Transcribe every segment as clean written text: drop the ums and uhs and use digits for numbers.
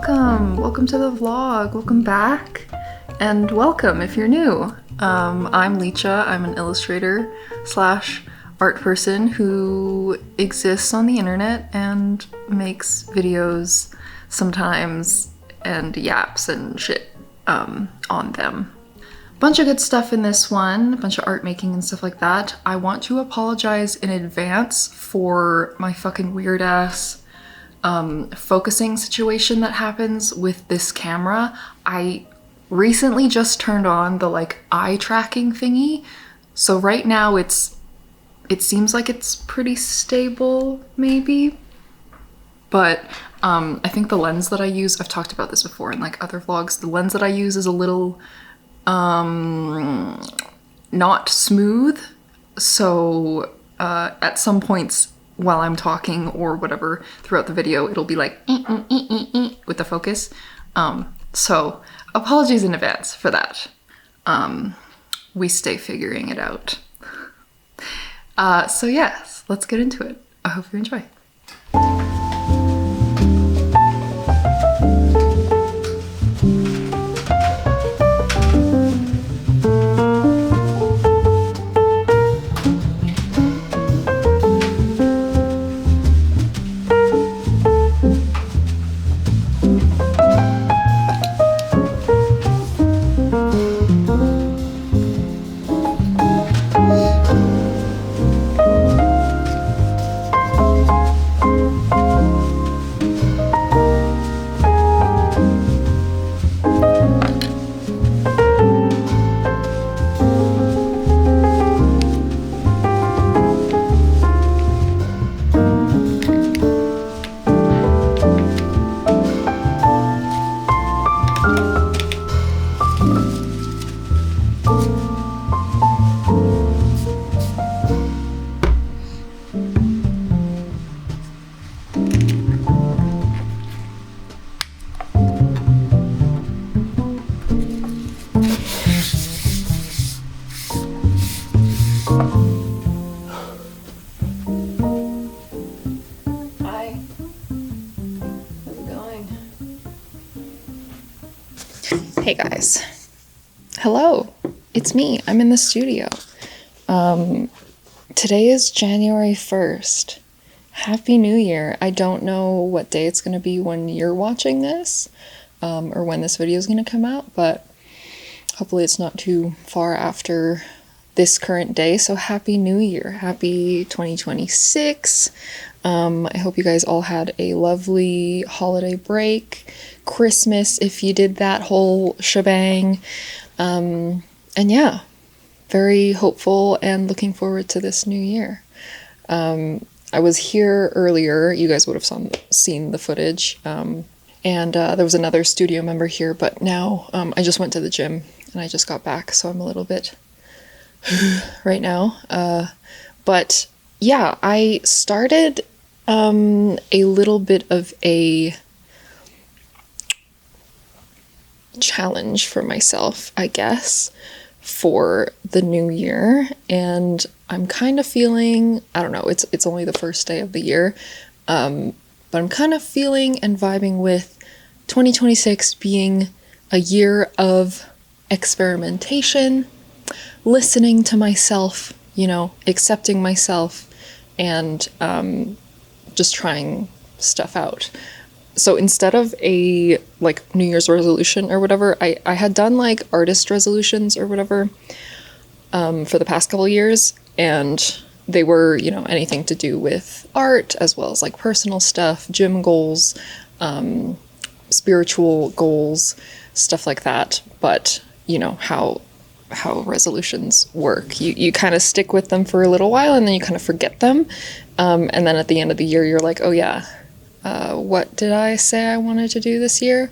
Welcome to the vlog. Welcome back, and welcome if you're new. I'm Lecha. I'm an illustrator slash art person who exists on the internet and makes videos sometimes and yaps and shit on them. Bunch of good stuff in this one, a bunch of art making and stuff like that. I want to apologize in advance for my fucking weird ass focusing situation that happens with this camera. I recently just turned on the eye tracking thingy, so right now it seems like it's pretty stable maybe, but I think the lens that I use, I've talked about this before in other vlogs, the lens that I use is a little not smooth, so at some points while I'm talking or whatever throughout the video, it'll be like with the focus. So apologies in advance for that. We stay figuring it out. So yes, let's get into it. I hope you enjoy. Hey guys. Hello. It's me. I'm in the studio. Today is January 1st. Happy New Year. I don't know what day it's going to be when you're watching this, or when this video is going to come out, but hopefully it's not too far after this current day. So Happy New Year. Happy 2026. I hope you guys all had a lovely holiday break, Christmas if you did that whole shebang, and yeah, very hopeful and looking forward to this new year. I was here earlier, you guys would have seen the footage, and there was another studio member here, but now I just went to the gym and I just got back, so I'm a little bit right now, but yeah, I started a little bit of a challenge for myself, I guess, for the new year, and I'm kind of feeling, I don't know, it's only the first day of the year, but I'm kind of feeling and vibing with 2026 being a year of experimentation, listening to myself, accepting myself, and just trying stuff out. So instead of a New Year's resolution or whatever, I had done artist resolutions or whatever for the past couple of years, and they were anything to do with art as well as personal stuff, gym goals, spiritual goals, stuff like that. But how resolutions work, you kind of stick with them for a little while and then you kind of forget them, and then at the end of the year you're like, oh yeah, what did I say I wanted to do this year?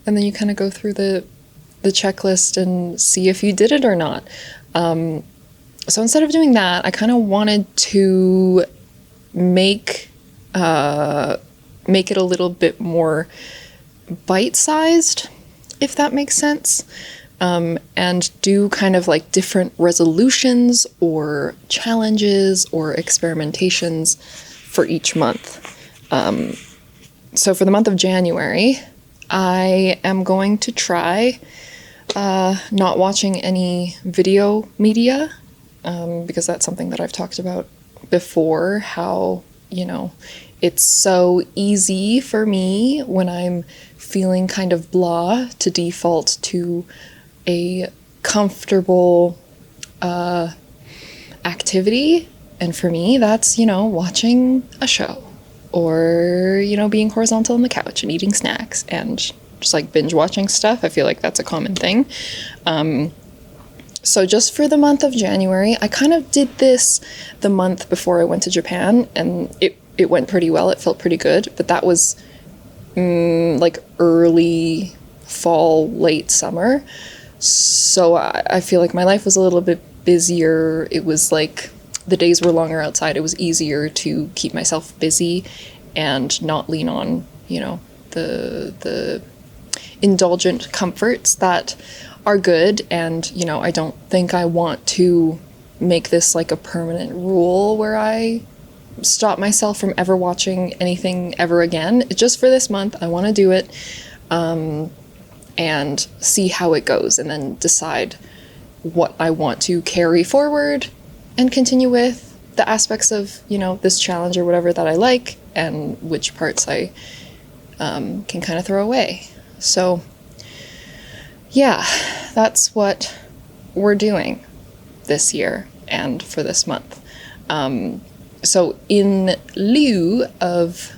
And then you kind of go through the checklist and see if you did it or not. So instead of doing that, I kind of wanted to make it a little bit more bite-sized, if that makes sense. And do kind of different resolutions or challenges or experimentations for each month. So for the month of January, I am going to try not watching any video media, because that's something that I've talked about before, how, you know, it's so easy for me when I'm feeling kind of blah to default to a comfortable activity. And for me, that's, you know, watching a show or, you know, being horizontal on the couch and eating snacks and just like binge watching stuff. I feel like that's a common thing. So just for the month of January, I kind of did this the month before I went to Japan, and it went pretty well. It felt pretty good, but that was like early fall, late summer. So I feel like my life was a little bit busier. It was like the days were longer outside. It was easier to keep myself busy and not lean on, you know, the indulgent comforts that are good. And, you know, I don't think I want to make this like a permanent rule where I stop myself from ever watching anything ever again. Just for this month, I want to do it and see how it goes, and then decide what I want to carry forward and continue with, the aspects of, you know, this challenge or whatever that I like, and which parts I can kind of throw away. So yeah, that's what we're doing this year and for this month. So in lieu of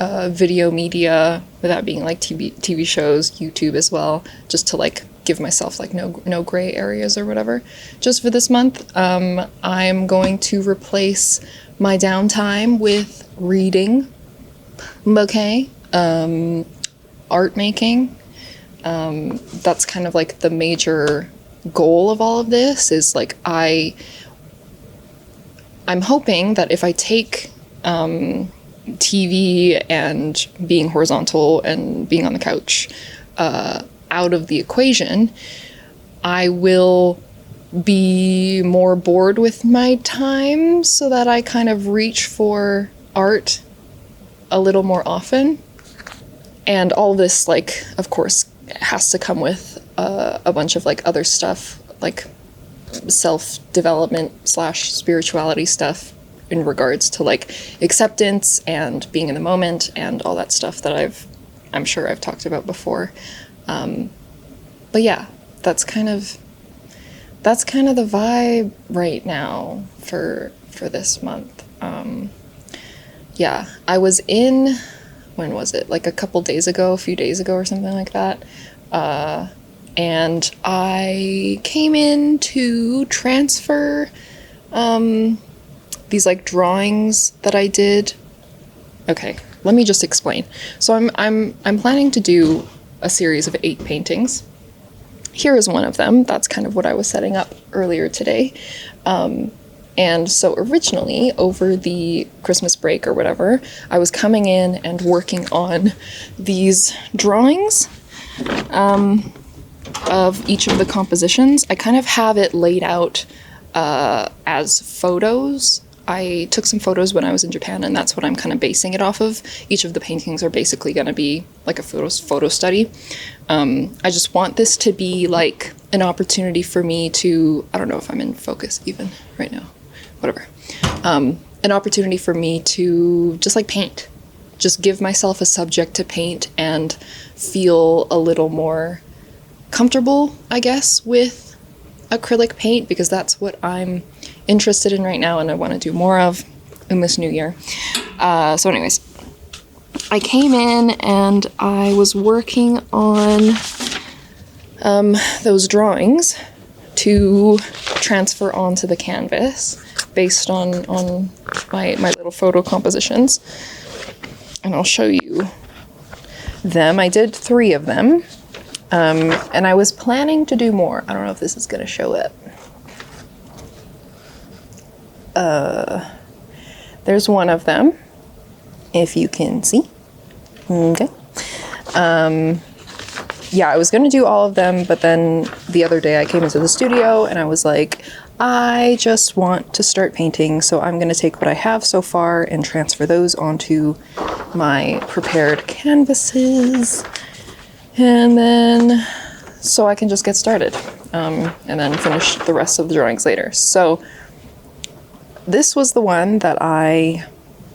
video media, without being like TV shows, YouTube as well, just to like give myself like no gray areas or whatever, just for this month, I'm going to replace my downtime with reading, okay, art making. That's kind of like the major goal of all of this, is like I'm hoping that if I take TV and being horizontal and being on the couch out of the equation, I will be more bored with my time, so that I kind of reach for art a little more often. And all this, like, of course, has to come with a bunch of like other stuff, like self-development / spirituality stuff in regards to like acceptance and being in the moment and all that stuff that I'm sure I've talked about before. But yeah, that's kind of the vibe right now for this month. Yeah, I was in, when was it? Like a few days ago or something like that. And I came in to transfer these like drawings that I did. Okay, let me just explain. So I'm planning to do a series of 8 paintings. Here is one of them. That's kind of what I was setting up earlier today. And so originally, over the Christmas break or whatever, I was coming in and working on these drawings of each of the compositions. I kind of have it laid out as photos. I took some photos when I was in Japan, and that's what I'm kind of basing it off of. Each of the paintings are basically going to be like a photo study. I just want this to be like an opportunity for me to, I don't know if I'm in focus even right now, whatever. An opportunity for me to just like paint, just give myself a subject to paint and feel a little more comfortable, I guess, with acrylic paint, because that's what I'm interested in right now and I want to do more of in this new year. So anyways, I came in and I was working on those drawings to transfer onto the canvas based on my little photo compositions, and I'll show you them. I did 3 of them, and I was planning to do more. I don't know if this is going to show it. There's one of them, if you can see. Okay. Yeah, I was going to do all of them, but then the other day I came into the studio and I was like, I just want to start painting, so I'm going to take what I have so far and transfer those onto my prepared canvases. And then, so I can just get started, and then finish the rest of the drawings later. So this was the one that I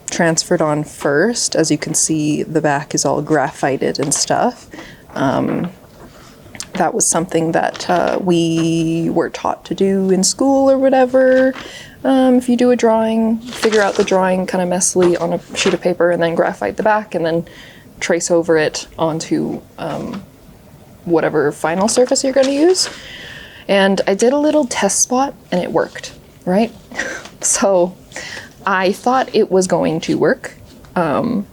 transferred on first. As you can see, the back is all graphited and stuff. That was something that we were taught to do in school or whatever. If you do a drawing, figure out the drawing kind of messily on a sheet of paper and then graphite the back and then trace over it onto whatever final surface you're going to use. And I did a little test spot and it worked, right? So I thought it was going to work. And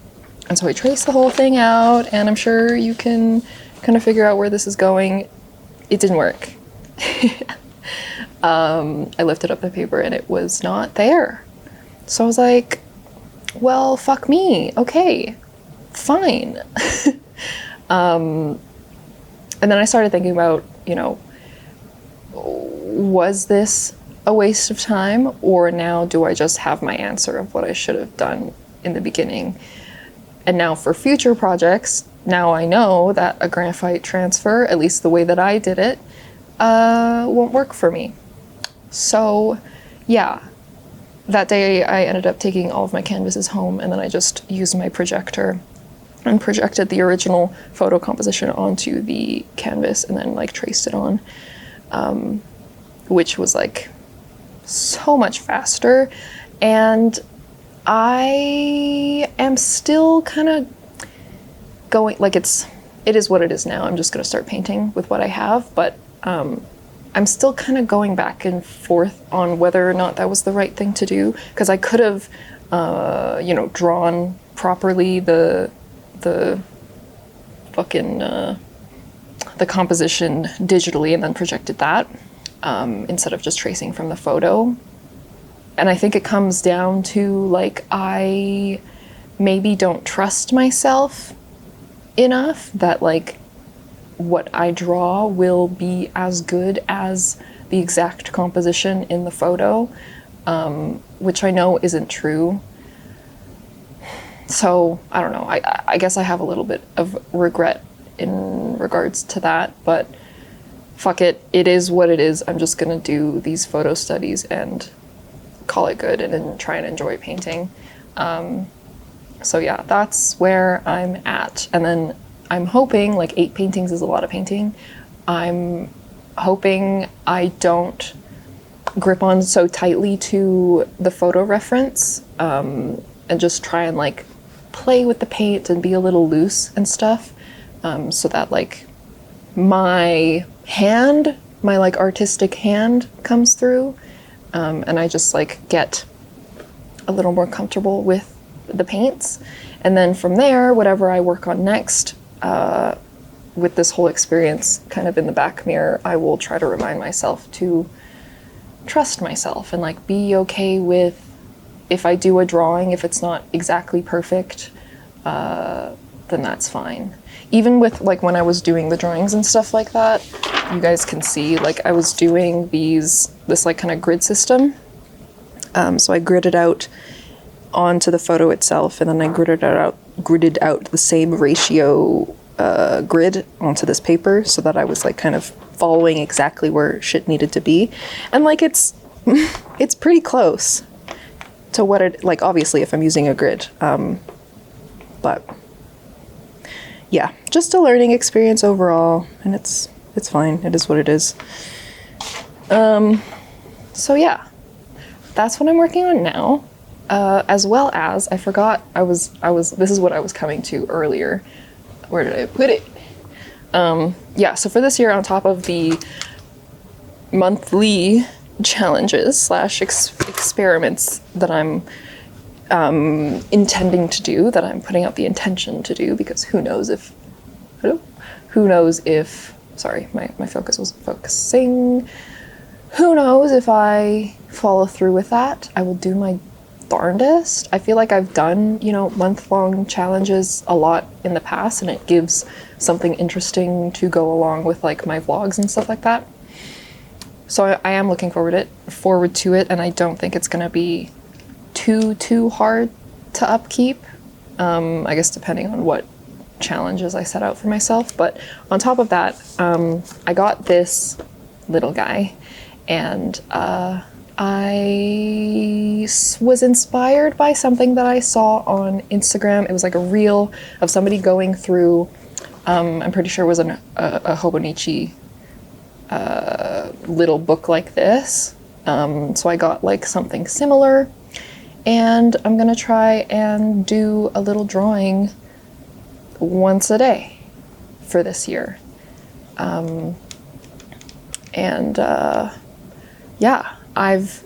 so I traced the whole thing out, and I'm sure you can kind of figure out where this is going. It didn't work. I lifted up the paper and it was not there. So I was like, well, fuck me. Okay, fine. And then I started thinking about, you know, was this a waste of time, or now do I just have my answer of what I should have done in the beginning? And now for future projects, now I know that a graphite transfer, at least the way that I did it, won't work for me. So yeah, that day I ended up taking all of my canvases home, and then I just used my projector and projected the original photo composition onto the canvas and then like traced it on, which was like so much faster. And I am still kind of going, like it is what it is now. I'm just going to start painting with what I have, but I'm still kind of going back and forth on whether or not that was the right thing to do, because I could have, you know, drawn properly the fucking the composition digitally and then projected that instead of just tracing from the photo. And I think it comes down to, like, I maybe don't trust myself enough that, like, what I draw will be as good as the exact composition in the photo, which I know isn't true. So, I don't know, I guess I have a little bit of regret in regards to that, but fuck it, it is what it is. I'm just gonna do these photo studies and call it good and then try and enjoy painting. So yeah, that's where I'm at. And then I'm hoping, like 8 paintings is a lot of painting. I'm hoping I don't grip on so tightly to the photo reference, and just try and like play with the paint and be a little loose and stuff, so that like my hand, my like artistic hand comes through, and I just like get a little more comfortable with the paints. And then from there, whatever I work on next, with this whole experience kind of in the back mirror, I will try to remind myself to trust myself and like be okay with, if I do a drawing, if it's not exactly perfect, then that's fine. Even with like when I was doing the drawings and stuff like that, you guys can see like I was doing this like kind of grid system. So I gridded out onto the photo itself, and then I gridded out the same ratio grid onto this paper, so that I was like kind of following exactly where shit needed to be. And like it's pretty close to what it, like obviously if I'm using a grid, but yeah, just a learning experience overall, and it's fine. It is what it is. So yeah, that's what I'm working on now. As well as, I forgot, this is what I was coming to earlier. Where did I put it? Yeah, so for this year, on top of the monthly challenges / experiments that I'm intending to do, that I'm putting out the intention to do, because who knows if, sorry, my focus was focusing. Who knows if I follow through with that. I will do my darndest. I feel like I've done, you know, month-long challenges a lot in the past, and it gives something interesting to go along with like my vlogs and stuff like that. So I am looking forward to it, and I don't think it's gonna be too hard to upkeep. I guess depending on what challenges I set out for myself. But on top of that, I got this little guy, and I was inspired by something that I saw on Instagram. It was like a reel of somebody going through, I'm pretty sure it was a Hobonichi little book like this. So I got like something similar, and I'm gonna try and do a little drawing once a day for this year. Yeah, I've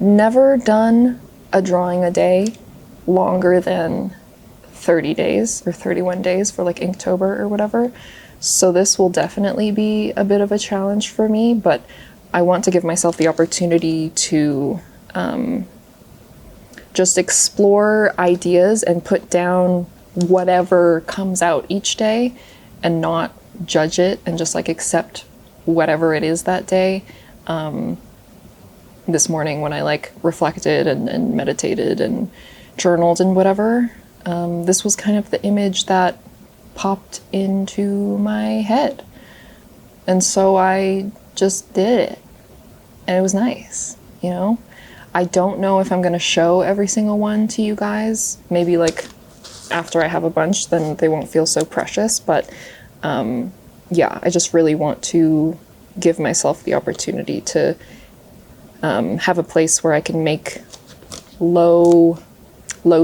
never done a drawing a day longer than 30 days or 31 days for like Inktober or whatever. So this will definitely be a bit of a challenge for me, but I want to give myself the opportunity to just explore ideas and put down whatever comes out each day and not judge it and just like accept whatever it is that day. This morning when I like reflected and meditated and journaled and whatever, this was kind of the image that popped into my head. And so I just did it. And it was nice, you know? I don't know if I'm going to show every single one to you guys. Maybe like after I have a bunch, then they won't feel so precious. But yeah, I just really want to give myself the opportunity to have a place where I can make low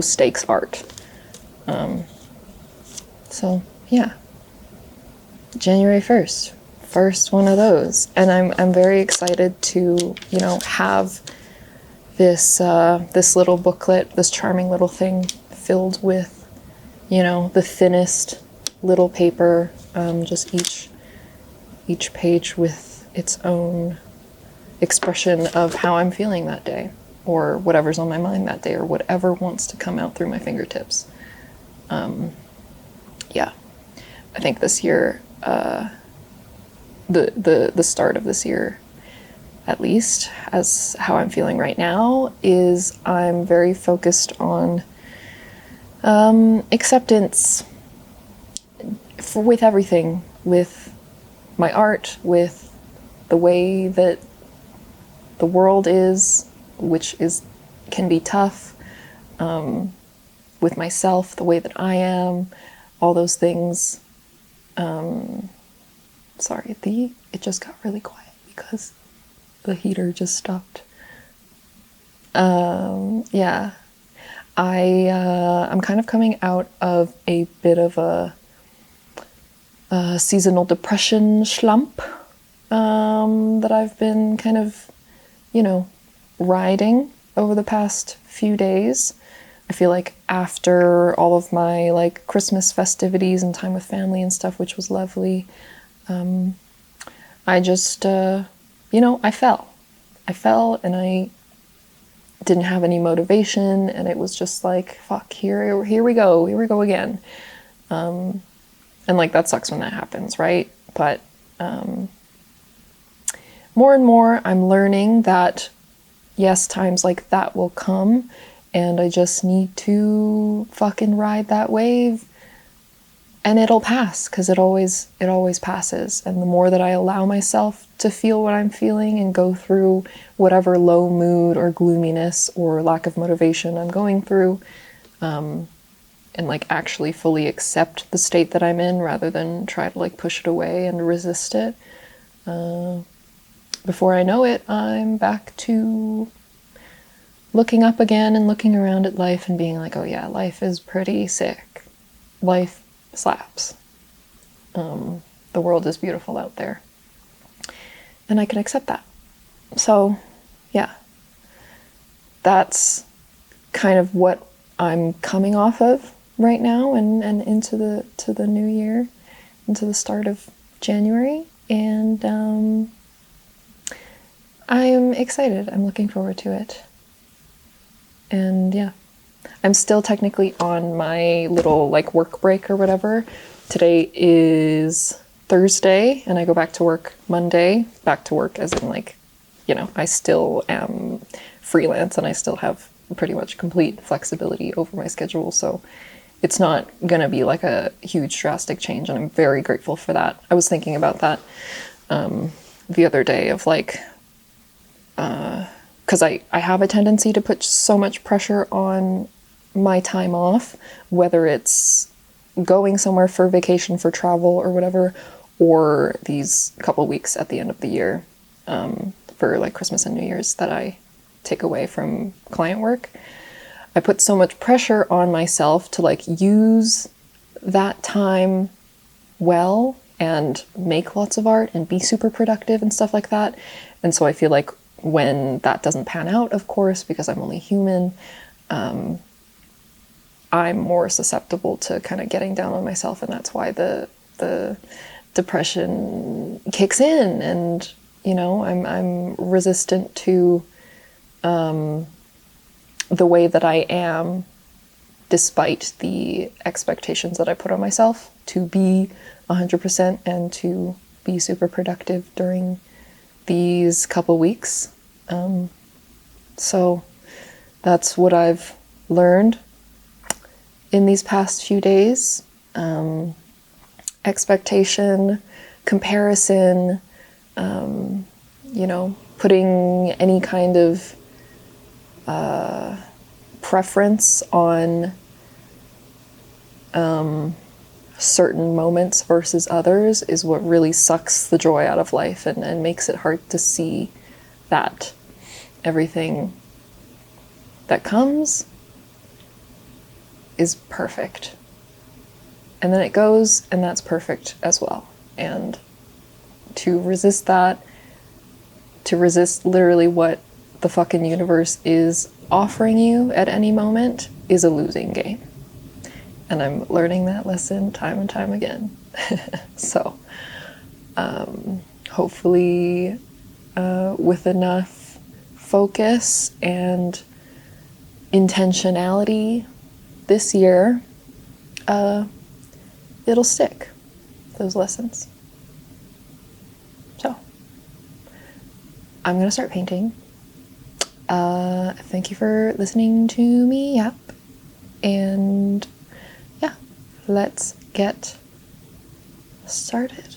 stakes art. So yeah, January 1st, first one of those. And I'm very excited to, you know, have this, this little booklet, this charming little thing filled with, you know, the thinnest little paper, just each page with its own expression of how I'm feeling that day, or whatever's on my mind that day, or whatever wants to come out through my fingertips. Yeah, I think this year, the start of this year, at least as how I'm feeling right now, is I'm very focused on acceptance with everything, with my art, with the way that the world is, which can be tough, with myself, the way that I am, all those things. Sorry, it just got really quiet because the heater just stopped. Yeah, I'm kind of coming out of a bit of a seasonal depression slump that I've been kind of, you know, riding over the past few days. I feel like after all of my like Christmas festivities and time with family and stuff, which was lovely, I just, you know, I fell and I didn't have any motivation, and it was just like, fuck, here we go again. And like, that sucks when that happens, right? But more and more I'm learning that yes, times like that will come, and I just need to fucking ride that wave, and it'll pass, because it always passes. And the more that I allow myself to feel what I'm feeling and go through whatever low mood or gloominess or lack of motivation I'm going through, and like actually fully accept the state that I'm in rather than try to like push it away and resist it, before I know it, I'm back to looking up again and looking around at life and being like, oh yeah, life is pretty sick. Life slaps. The world is beautiful out there. And I can accept that. So, yeah. That's kind of what I'm coming off of right now and into the new year, into the start of January. And I'm excited. I'm looking forward to it. And yeah, I'm still technically on my little like work break or whatever. Today is Thursday and I go back to work Monday. Back to work as in like, you know, I still am freelance and I still have pretty much complete flexibility over my schedule. So it's not gonna be like a huge drastic change, and I'm very grateful for that. I was thinking about that the other day of like, because I have a tendency to put so much pressure on my time off, whether it's going somewhere for vacation, for travel or whatever, or these couple weeks at the end of the year for like Christmas and New Year's that I take away from client work. I put so much pressure on myself to like use that time well and make lots of art and be super productive and stuff like that. And so I feel like when that doesn't pan out, of course, because I'm only human, I'm more susceptible to kind of getting down on myself, and that's why the depression kicks in, and you know, I'm resistant to the way that I am, despite the expectations that I put on myself to be 100% and to be super productive during these couple weeks. So that's what I've learned in these past few days. Expectation, comparison, you know, putting any kind of preference on certain moments versus others is what really sucks the joy out of life, and makes it hard to see that everything that comes is perfect. And then it goes, and that's perfect as well. And to resist that, to resist literally what the fucking universe is offering you at any moment, is a losing game. And I'm learning that lesson time and time again. So, hopefully, with enough focus and intentionality this year, it'll stick, those lessons. So, I'm gonna start painting. Thank you for listening to me yap, and yeah, let's get started.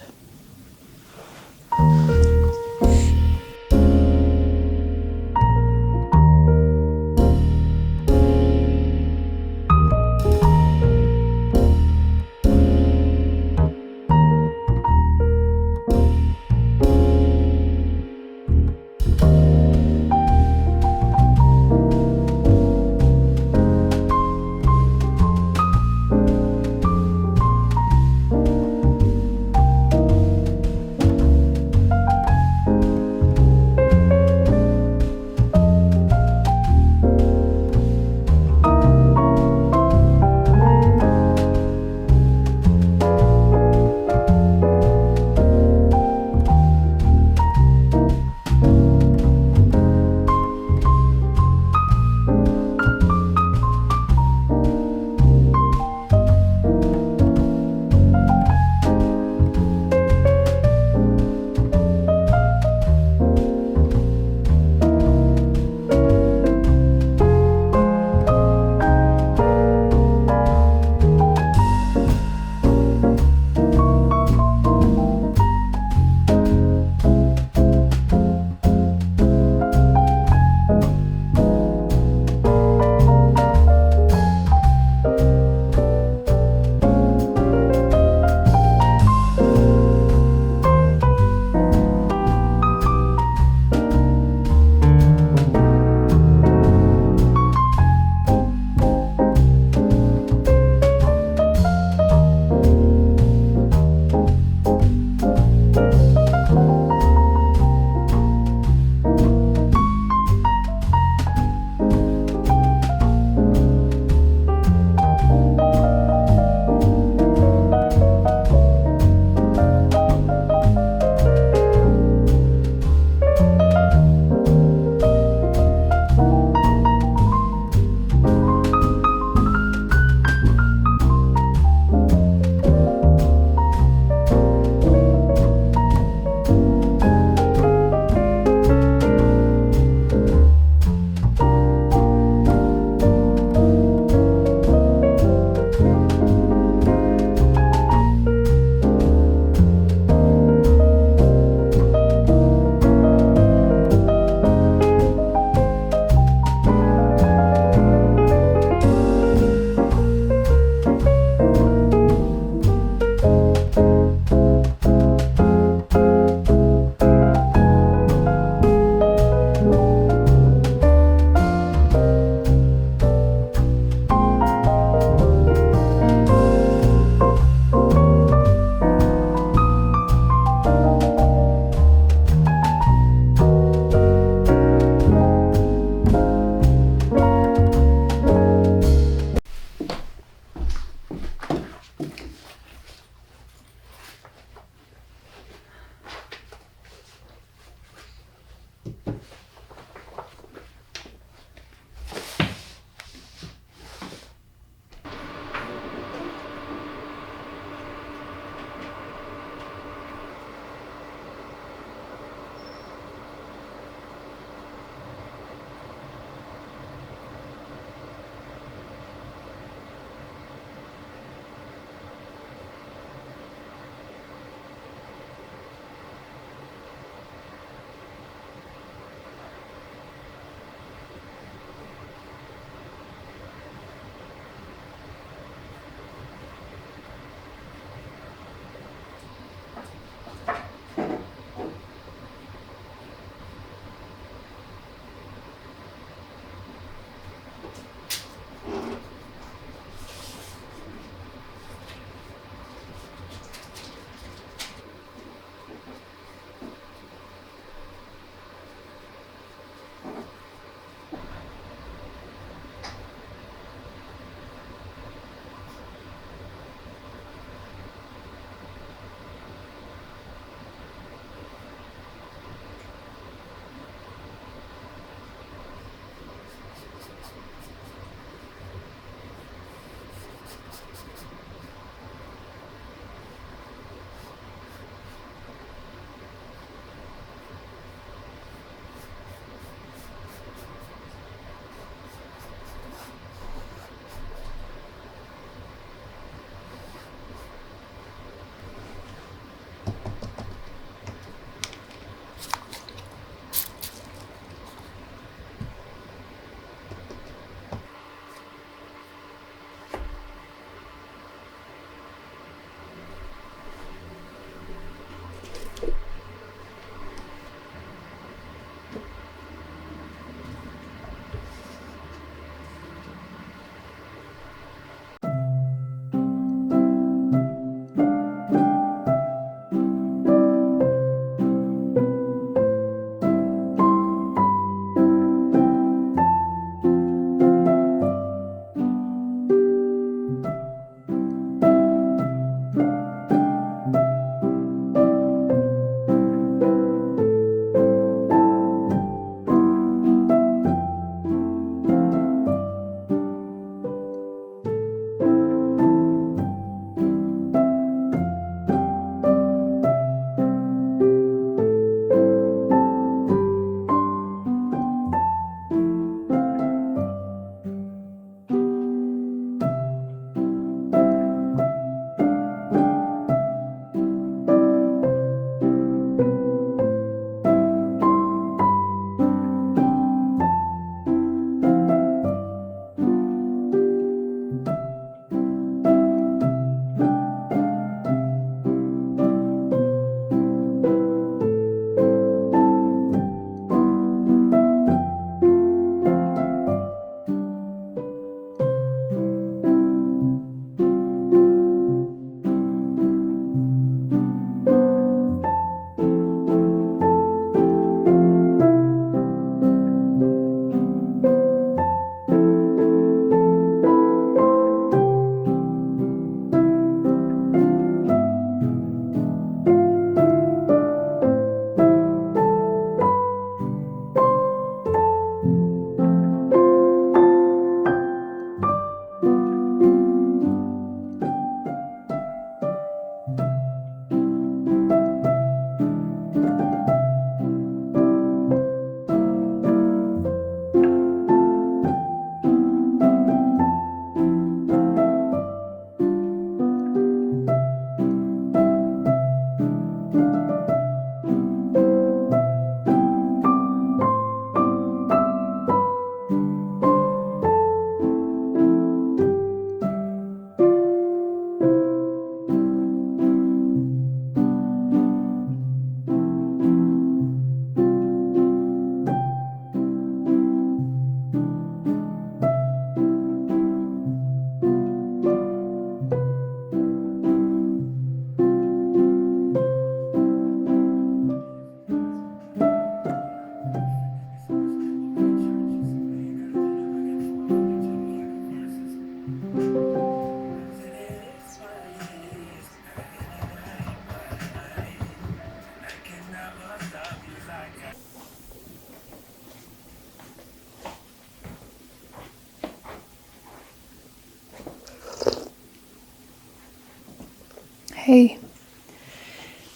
Hey.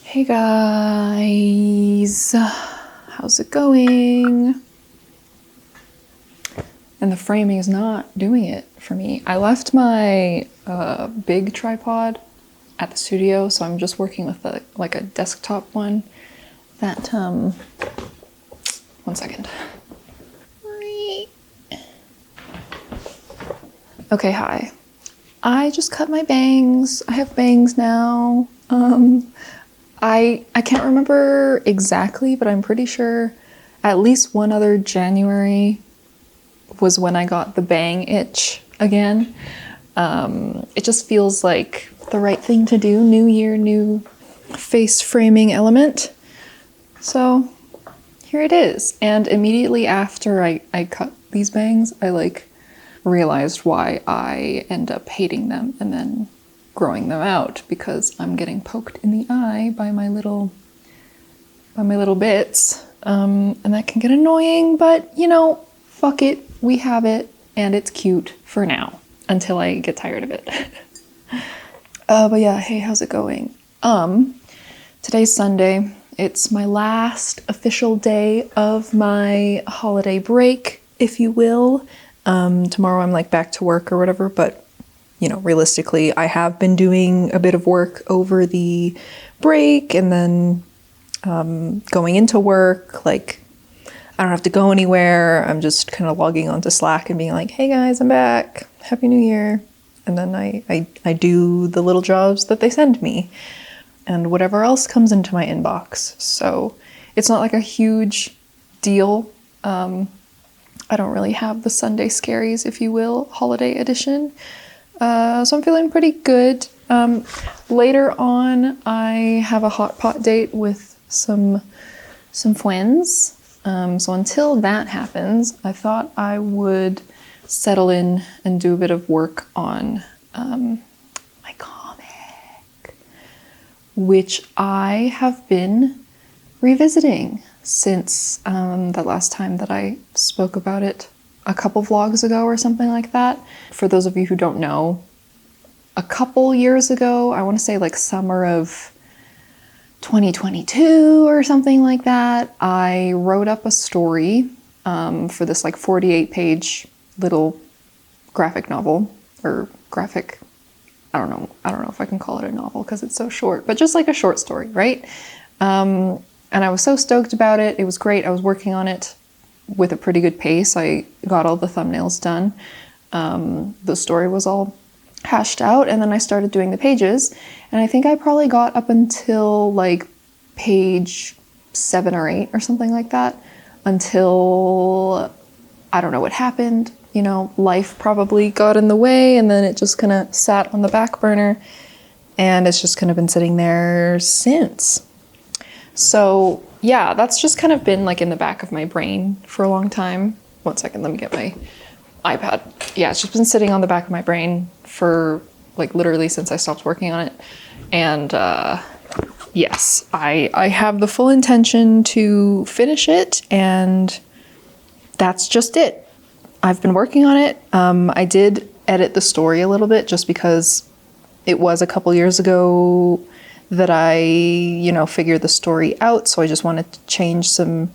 Hey guys. How's it going? And the framing is not doing it for me. I left my big tripod at the studio, so I'm just working with like a desktop one that, one second. Okay, hi. I just cut my bangs. I have bangs now. I can't remember exactly, but I'm pretty sure at least one other January was when I got the bang itch again. It just feels like the right thing to do. New year, new face framing element. So here it is. And immediately after I cut these bangs, I like realized why I end up hating them and then growing them out, because I'm getting poked in the eye by my little bits. And that can get annoying, but you know, fuck it. We have it and it's cute for now until I get tired of it. But yeah, hey, how's it going? Today's Sunday. It's my last official day of my holiday break, if you will. Tomorrow I'm like back to work or whatever, but you know, realistically, I have been doing a bit of work over the break and then going into work. Like, I don't have to go anywhere. I'm just kind of logging onto Slack and being like, hey guys, I'm back. Happy New Year. And then I do the little jobs that they send me and whatever else comes into my inbox. So it's not like a huge deal. I don't really have the Sunday scaries, if you will, holiday edition. So I'm feeling pretty good. Later on, I have a hot pot date with some friends. So until that happens, I thought I would settle in and do a bit of work on my comic, which I have been revisiting since the last time that I spoke about it a couple vlogs ago or something like that. For those of you who don't know, a couple years ago, I want to say like summer of 2022 or something like that, I wrote up a story for this like 48-page little graphic novel, or graphic, I don't know if I can call it a novel because it's so short, but just like a short story, right? And I was so stoked about it. It was great. I was working on it with a pretty good pace. I got all the thumbnails done. The story was all hashed out, and then I started doing the pages. And I think I probably got up until like page 7 or 8 or something like that, until I don't know what happened. You know, life probably got in the way, and then it just kind of sat on the back burner, and it's just kind of been sitting there since. So yeah, that's just kind of been like in the back of my brain for a long time. One second, let me get my iPad. Yeah, it's just been sitting on the back of my brain for like literally since I stopped working on it. And yes, I have the full intention to finish it, and that's just it. I've been working on it. I did edit the story a little bit just because it was a couple years ago that I, you know, figured the story out. So I just wanted to change some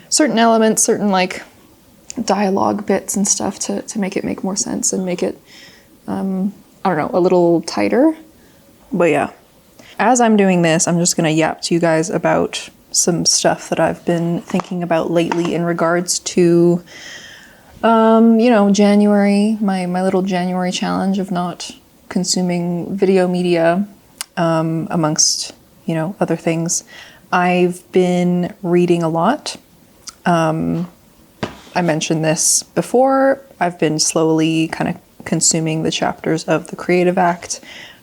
certain elements, certain like dialogue bits and stuff to make it make more sense and make it, I don't know, a little tighter. But yeah, as I'm doing this, I'm just going to yap to you guys about some stuff that I've been thinking about lately in regards to, you know, January, my little January challenge of not consuming video media, amongst, you know, other things. I've been reading a lot. I mentioned this before. I've been slowly kind of consuming the chapters of The Creative Act.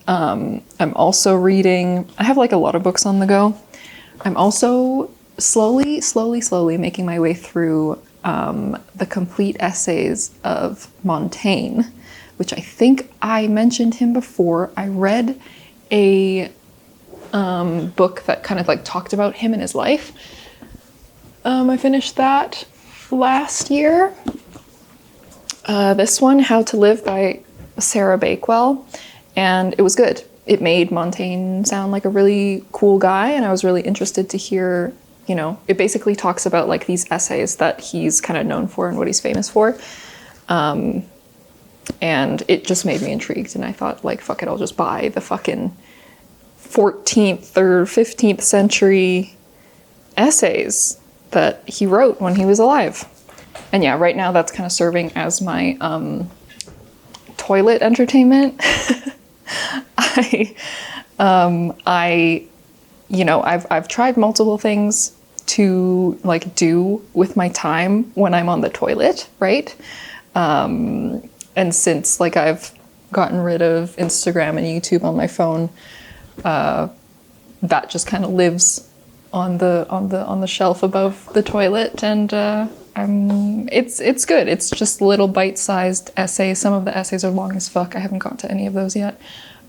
I'm also reading, I have like a lot of books on the go. I'm also slowly making my way through the complete essays of Montaigne, which I think I mentioned him before. I read a book that kind of like talked about him and his life. I finished that last year. This one, How to Live by Sarah Bakewell, and it was good. it made Montaigne sound like a really cool guy, and I was really interested to hear, you know, it basically talks about like these essays that he's kind of known for and what he's famous for. And it just made me intrigued, and I thought, like, fuck it, I'll just buy the fucking 14th or 15th century essays that he wrote when he was alive. And yeah, right now that's kind of serving as my toilet entertainment. You know, I've tried multiple things to like do with my time when I'm on the toilet, right? And since like I've gotten rid of Instagram and YouTube on my phone, that just kind of lives on the shelf above the toilet, and it's good. It's just little bite-sized essays. Some of the essays are long as fuck. I haven't got to any of those yet.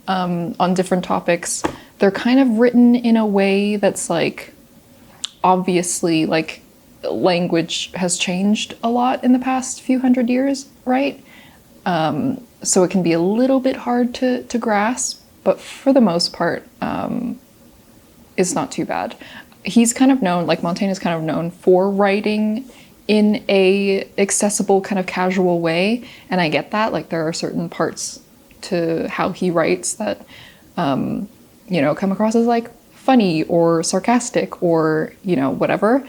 On different topics. They're kind of written in a way that's like, obviously, like, language has changed a lot in the past few hundred years, right? So it can be a little bit hard to grasp, but for the most part, it's not too bad. He's kind of known, like Montaigne is kind of known for writing in a accessible kind of casual way, and I get that. Like, there are certain parts to how he writes that, you know, come across as like funny or sarcastic or, you know, whatever.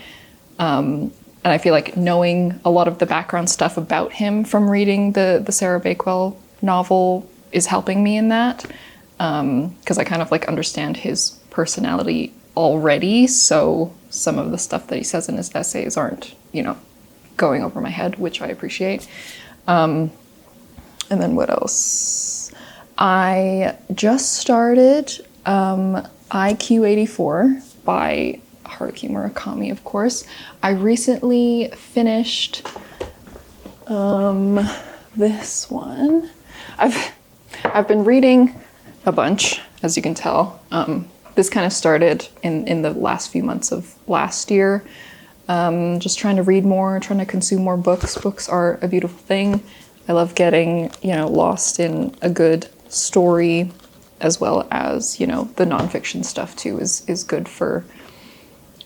And I feel like knowing a lot of the background stuff about him from reading the Sarah Bakewell novel is helping me in that, because I kind of like understand his personality already, so some of the stuff that he says in his essays aren't, you know, going over my head, which I appreciate. And then what else? I just started IQ84 by Haruki Murakami, of course. I recently finished this one. I've been reading a bunch, as you can tell. This kind of started in the last few months of last year. Just trying to read more, trying to consume more books. Books are a beautiful thing. I love getting, you know, lost in a good story, as well as, you know, the nonfiction stuff too is good for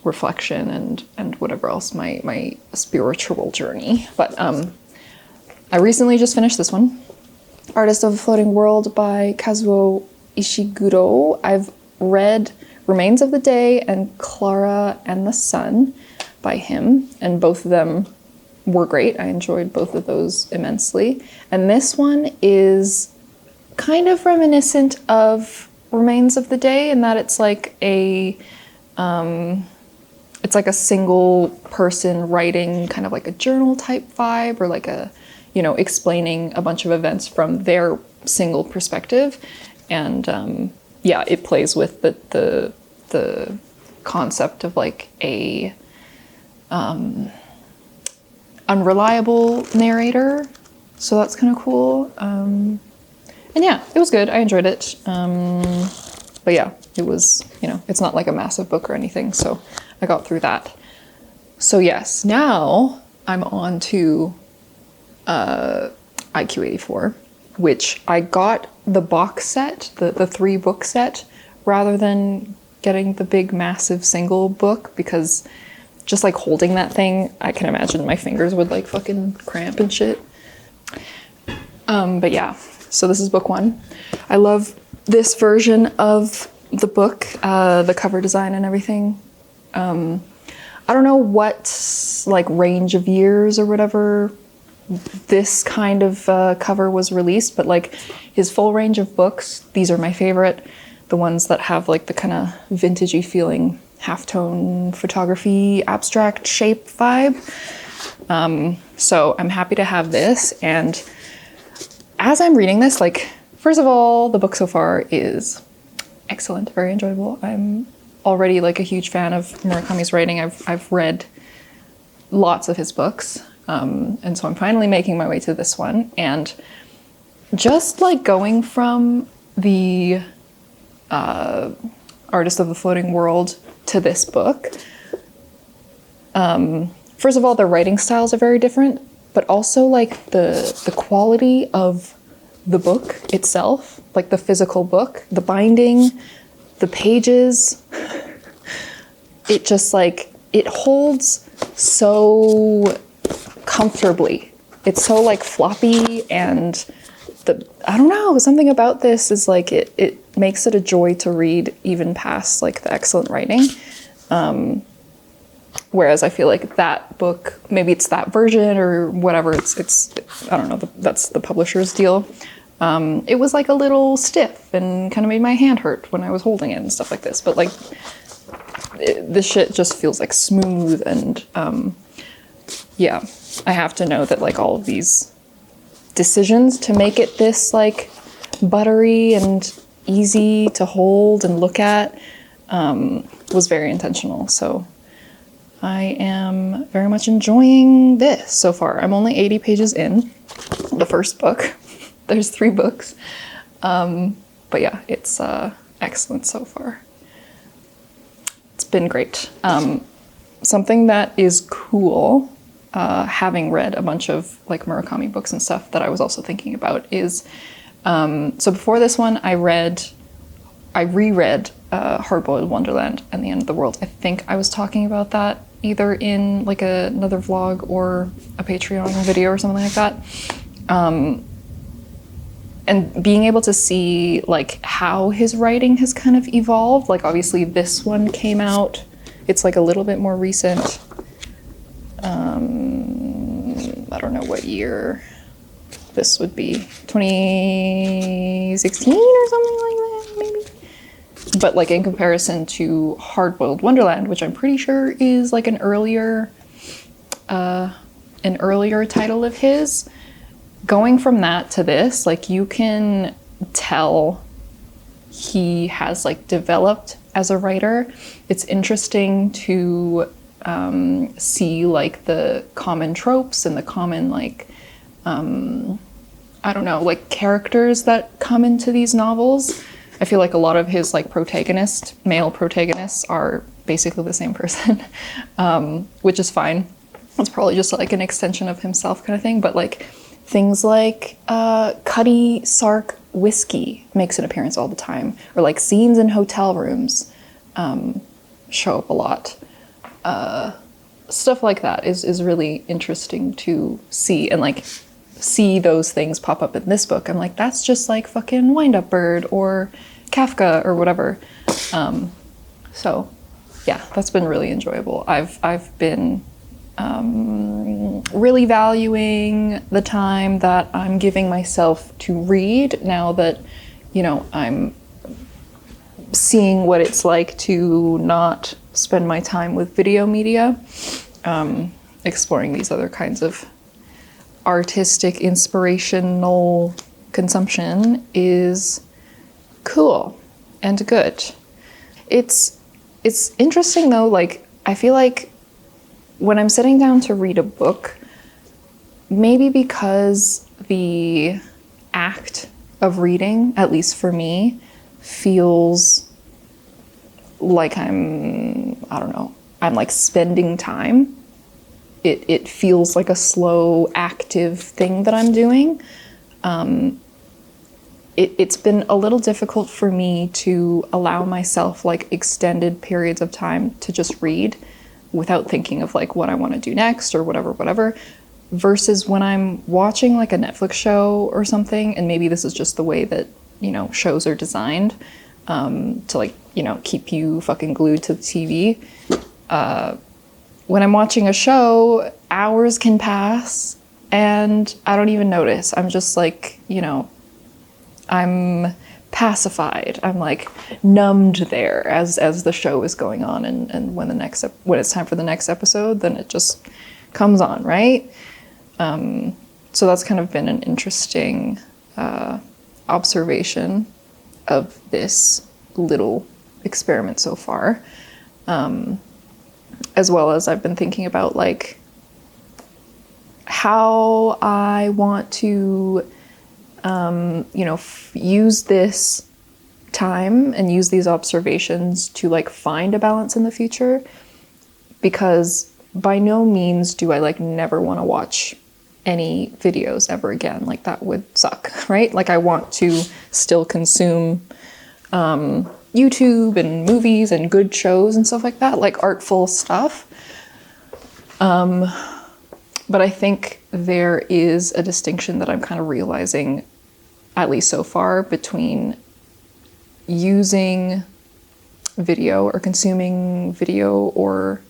reflection and whatever else, my spiritual journey. But I recently just finished this one, Artist of a Floating World by Kazuo Ishiguro. I've read Remains of the Day and Clara and the Sun by him, and both of them were great. I enjoyed both of those immensely. And this one is kind of reminiscent of Remains of the Day in that it's like a single person writing kind of like a journal type vibe, or like a, you know, explaining a bunch of events from their single perspective. And yeah, it plays with the concept of like a unreliable narrator. So that's kind of cool. And yeah, it was good. I enjoyed it. But yeah, it was, you know, it's not like a massive book or anything, so I got through that. So yes, now I'm on to IQ84, which I got the box set, the 3-book set, rather than getting the big massive single book, because just like holding that thing, I can imagine my fingers would like fucking cramp and shit. But yeah, so this is book 1. I love this version of the book, the cover design and everything. I don't know what like range of years or whatever this kind of cover was released, but like his full range of books, these are my favorite. The ones that have like the kind of vintagey feeling, halftone photography, abstract shape vibe. So I'm happy to have this. And as I'm reading this, like, first of all, the book so far is excellent, very enjoyable. I'm already like a huge fan of Murakami's writing. I've read lots of his books. And so I'm finally making my way to this one. And just like going from the Artist of the Floating World to this book, first of all, the writing styles are very different, but also like the quality of the book itself, like the physical book, the binding, the pages. It just like, it holds so comfortably. It's so like floppy, and I don't know, something about this is like, it makes it a joy to read even past like the excellent writing. Whereas I feel like that book, maybe it's that version or whatever, it's I don't know, that's the publisher's deal. It was like a little stiff and kind of made my hand hurt when I was holding it and stuff like this. But like, this shit just feels like smooth, and yeah, I have to know that like all of these decisions to make it this like buttery and easy to hold and look at was very intentional. So I am very much enjoying this so far. I'm only 80 pages in the first book. There's 3 books. But yeah, it's excellent so far. It's been great. Something that is cool, having read a bunch of like Murakami books and stuff that I was also thinking about is, so before this one, I reread Hard-Boiled Wonderland and the End of the World. I think I was talking about that either in like another vlog or a Patreon video or something like that. And being able to see like how his writing has kind of evolved. Like obviously this one came out, it's like a little bit more recent. I don't know what year this would be, 2016 or something like that, maybe. But like in comparison to Hard-Boiled Wonderland, which I'm pretty sure is like an earlier title of his, going from that to this, like you can tell he has like developed as a writer. It's interesting to see like the common tropes and the common like, I don't know, like characters that come into these novels. I feel like a lot of his like male protagonists are basically the same person, which is fine. It's probably just like an extension of himself kind of thing. But like things like Cuddy Sark whiskey makes an appearance all the time, or like scenes in hotel rooms show up a lot. Stuff like that is really interesting to see, and like see those things pop up in this book. I'm like, that's just like fucking Wind Up Bird or Kafka or whatever. So yeah, that's been really enjoyable. I've been really valuing the time that I'm giving myself to read now that, you know, I'm seeing what it's like to not spend my time with video media, exploring these other kinds of artistic, inspirational consumption is cool and good. It's interesting though, like I feel like when I'm sitting down to read a book, maybe because the act of reading, at least for me, feels like I'm like spending time. It feels like a slow, active thing that I'm doing. It's been a little difficult for me to allow myself like extended periods of time to just read without thinking of like what I want to do next or whatever, versus when I'm watching like a Netflix show or something, and maybe this is just the way that, you know, shows are designed to like, you know, keep you fucking glued to the TV. When I'm watching a show, hours can pass and I don't even notice. I'm just like, you know, I'm pacified. I'm like numbed there as the show is going on, and when it's time for the next episode, then it just comes on, right? So that's kind of been an interesting observation of this little experiment so far. As well as I've been thinking about like how I want to use this time and use these observations to like find a balance in the future, because by no means do I like never want to watch any videos ever again. Like, that would suck, right? Like, I want to still consume YouTube and movies and good shows and stuff like that, like artful stuff. But I think there is a distinction that I'm kind of realizing, at least so far, between using video or consuming video or,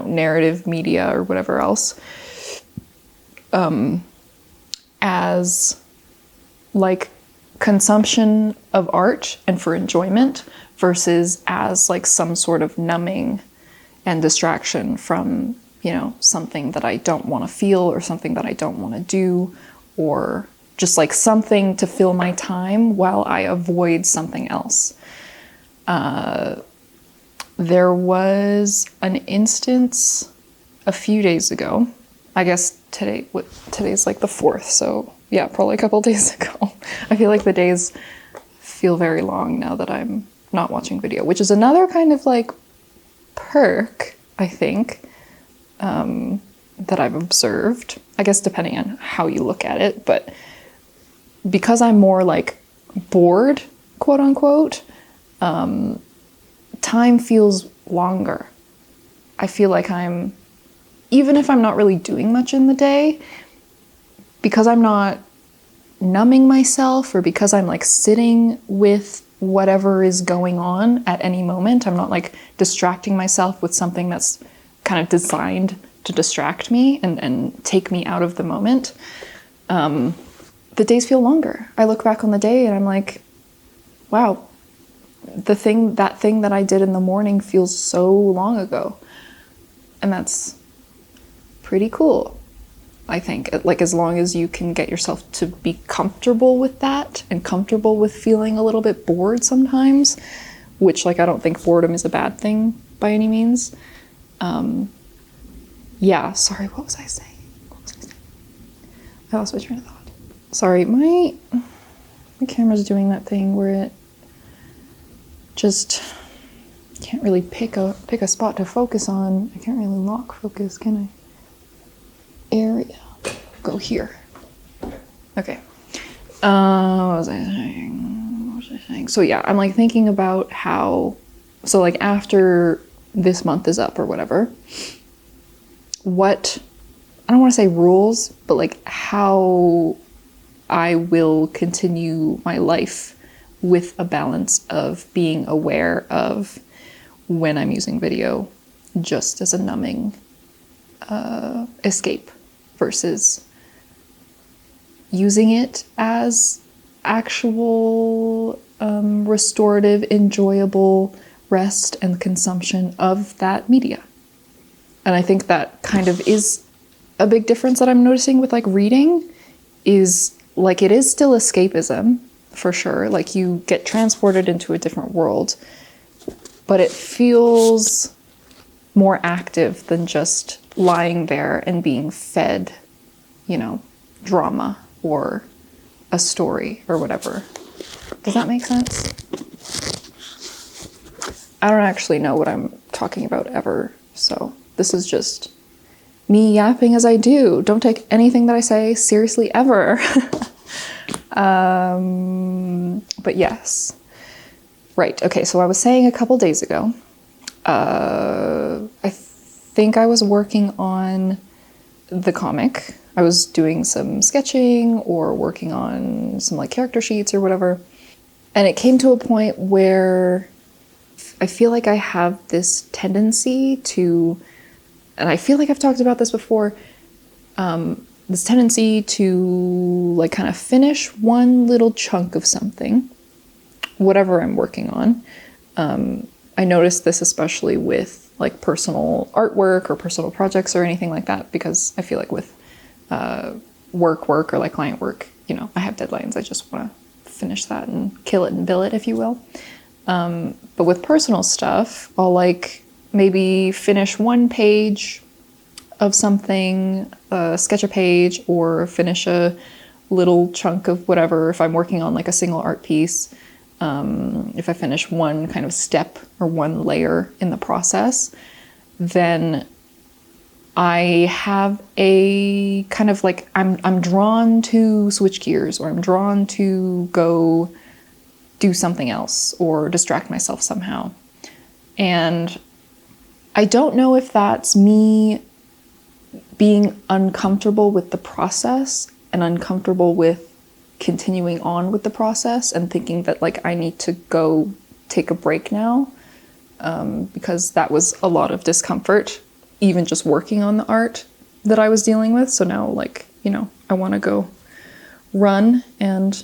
narrative media or whatever else, as like consumption of art and for enjoyment versus as like some sort of numbing and distraction from, something that I don't want to feel or something that I don't want to do, or just like something to fill my time while I avoid something else. There was an instance a few days ago. I guess today's like the 4th, so yeah, probably a couple days ago. I feel like the days feel very long now that I'm not watching video, which is another kind of like perk, I think, that I've observed, I guess depending on how you look at it, but because I'm more like bored, quote unquote, time feels longer. I feel like even if I'm not really doing much in the day, because I'm not numbing myself or because I'm like sitting with whatever is going on at any moment, I'm not like distracting myself with something that's kind of designed to distract me and take me out of the moment. The days feel longer. I look back on the day and I'm like, wow, that thing that I did in the morning feels so long ago. And that's pretty cool, I think. Like, as long as you can get yourself to be comfortable with that and comfortable with feeling a little bit bored sometimes, which, like, I don't think boredom is a bad thing by any means. Yeah, sorry, what was I saying? I lost my train of thought. Sorry, my camera's doing that thing where it just can't really pick a spot to focus on. I can't really lock focus, can I? Area. Go here. Okay. What was I saying? So yeah, I'm like thinking about how, so like after this month is up or whatever, what, I don't want to say rules, but like how I will continue my life with a balance of being aware of when I'm using video just as a numbing escape versus using it as actual restorative, enjoyable rest and consumption of that media. And I think that kind of is a big difference that I'm noticing with like reading, is like it is still escapism for sure. Like you get transported into a different world, but it feels more active than just lying there and being fed, drama or a story or whatever. Does that make sense? I don't actually know what I'm talking about ever, so this is just me yapping as I do. Don't take anything that I say seriously ever. But yes. Right, okay, so I was saying a couple days ago, I think I was working on the comic. I was doing some sketching or working on some like character sheets or whatever. And it came to a point where I feel like I have this tendency to, and I feel like I've talked about this before, this tendency to like kind of finish one little chunk of something, whatever I'm working on. I noticed this especially with like personal artwork or personal projects or anything like that, because I feel like with work or like client work, I have deadlines. I just want to finish that and kill it and bill it, if you will. But with personal stuff, I'll like maybe finish one page of something, sketch a page, or finish a little chunk of whatever. If I'm working on like a single art piece, if I finish one kind of step or one layer in the process, then I have a kind of like, I'm drawn to switch gears, or I'm drawn to go do something else or distract myself somehow. And I don't know if that's me being uncomfortable with the process and uncomfortable with continuing on with the process and thinking that like I need to go take a break now, because that was a lot of discomfort, even just working on the art that I was dealing with. So now, like, you know, I want to go run and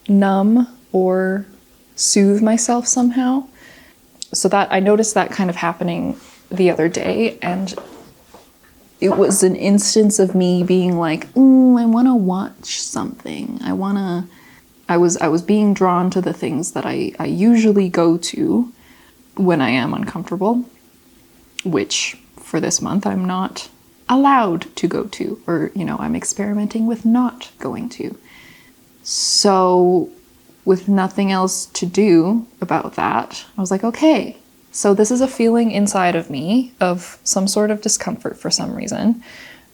numb or soothe myself somehow. So that I noticed that kind of happening the other day, and it was an instance of me being like, I want to watch something. I was being drawn to the things that I usually go to when I am uncomfortable, which for this month I'm not allowed to go to, or, you know, I'm experimenting with not going to. So with nothing else to do about that, I was like, okay, so this is a feeling inside of me of some sort of discomfort for some reason,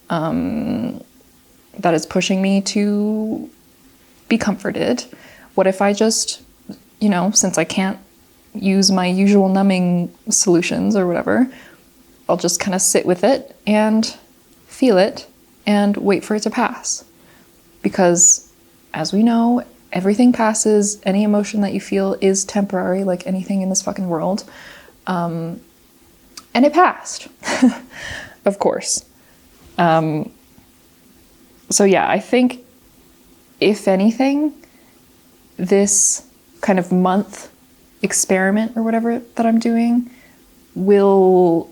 that is pushing me to be comforted. What if I just, you know, since I can't use my usual numbing solutions or whatever, I'll just kind of sit with it and feel it and wait for it to pass. Because as we know, everything passes. Any emotion that you feel is temporary, like anything in this fucking world. And it passed, of course. So yeah, I think if anything, this kind of month experiment or whatever that I'm doing will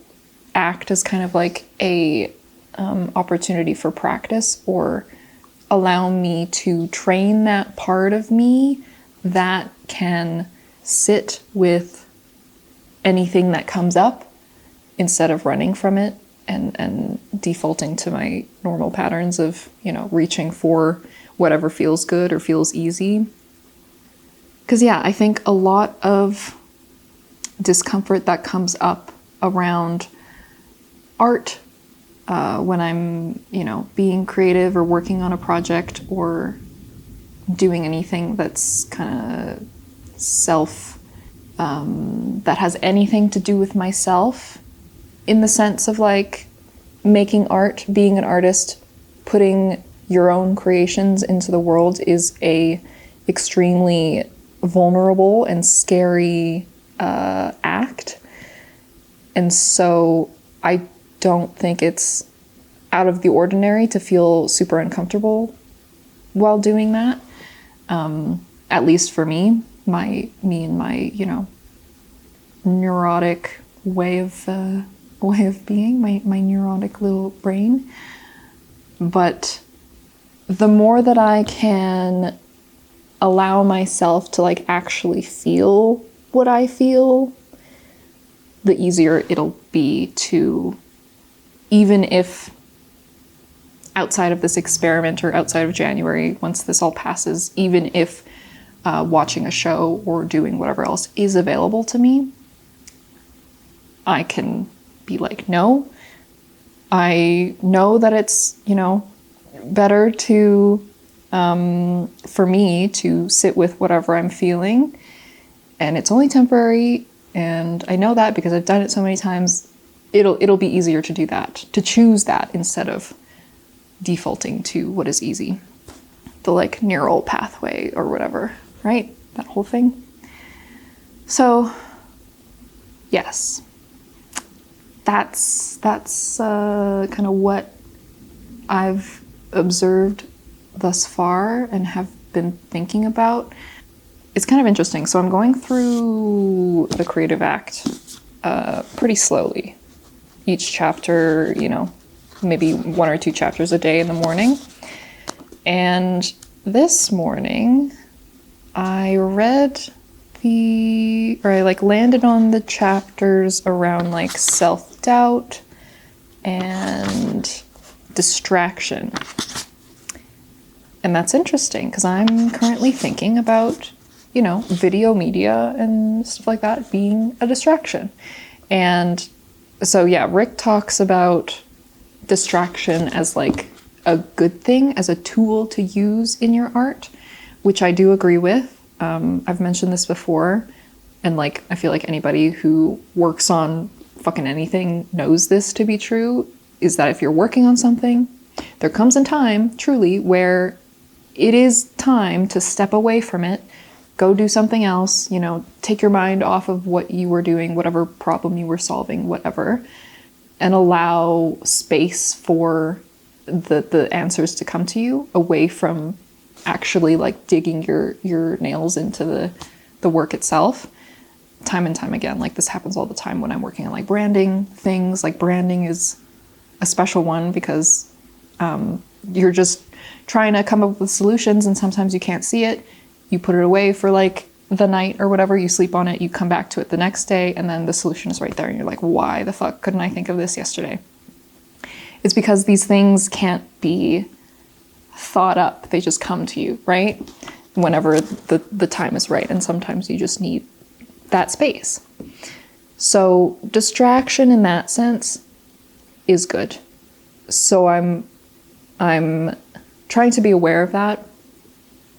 act as kind of like a opportunity for practice, or allow me to train that part of me that can sit with anything that comes up instead of running from it and defaulting to my normal patterns of, you know, reaching for whatever feels good or feels easy. Because yeah, I think a lot of discomfort that comes up around art, when I'm, you know, being creative or working on a project or doing anything that's kind of that has anything to do with myself, in the sense of like making art, being an artist, putting your own creations into the world is a extremely vulnerable and scary act. And so I don't think it's out of the ordinary to feel super uncomfortable while doing that. At least for me and my, you know, neurotic way of being, my neurotic little brain. But the more that I can allow myself to like actually feel what I feel, the easier it'll be to, even if outside of this experiment or outside of January, once this all passes, even if watching a show or doing whatever else is available to me, I can be like, no, I know that it's, you know, better to, for me to sit with whatever I'm feeling, and it's only temporary, and I know that because I've done it so many times. It'll be easier to do that, to choose that instead of defaulting to what is easy, the like neural pathway or whatever, right? That whole thing. So yes, that's kind of what I've observed thus far and have been thinking about. It's kind of interesting. So I'm going through the Creative Act pretty slowly. Each chapter, you know, maybe 1 or 2 chapters a day in the morning. And this morning I landed on the chapters around like self-doubt and distraction. And that's interesting because I'm currently thinking about, you know, video media and stuff like that being a distraction. And so yeah, Rick talks about distraction as like a good thing, as a tool to use in your art, which I do agree with. I've mentioned this before, and like I feel like anybody who works on fucking anything knows this to be true, is that if you're working on something, there comes a time, truly, where it is time to step away from it, go do something else, you know, take your mind off of what you were doing, whatever problem you were solving, whatever, and allow space for the answers to come to you, away from actually like digging your nails into the work itself. Time and time again, like this happens all the time when I'm working on like branding things. Like branding is a special one because you're just trying to come up with solutions, and sometimes you can't see it. You put it away for like the night or whatever, you sleep on it, you come back to it the next day, and then the solution is right there, and you're like, why the fuck couldn't I think of this yesterday? It's because these things can't be thought up, they just come to you, right? Whenever the time is right, and sometimes you just need that space. So distraction in that sense is good. So I'm trying to be aware of that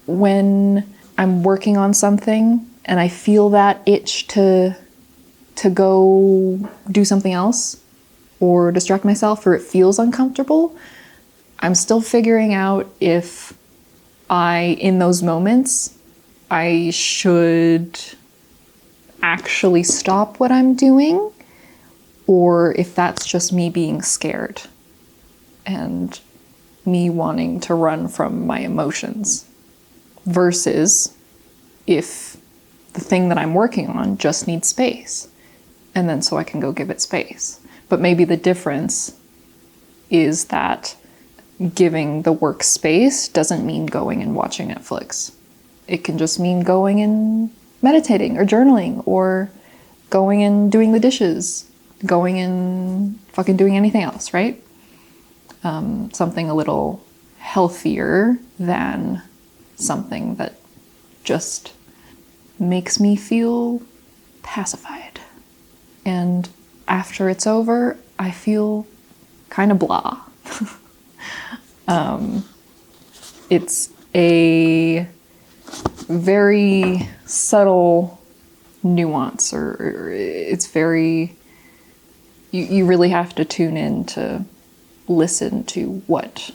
when I'm working on something and I feel that itch to go do something else or distract myself, or it feels uncomfortable. I'm still figuring out if in those moments, I should actually stop what I'm doing, or if that's just me being scared and me wanting to run from my emotions, versus if the thing that I'm working on just needs space, and then so I can go give it space. But maybe the difference is that giving the work space doesn't mean going and watching Netflix. It can just mean going and meditating or journaling, or going and doing the dishes, going and fucking doing anything else, right? Something a little healthier than something that just makes me feel pacified. And after it's over, I feel kind of blah. It's a very subtle nuance, or it's very, you really have to tune in to listen to what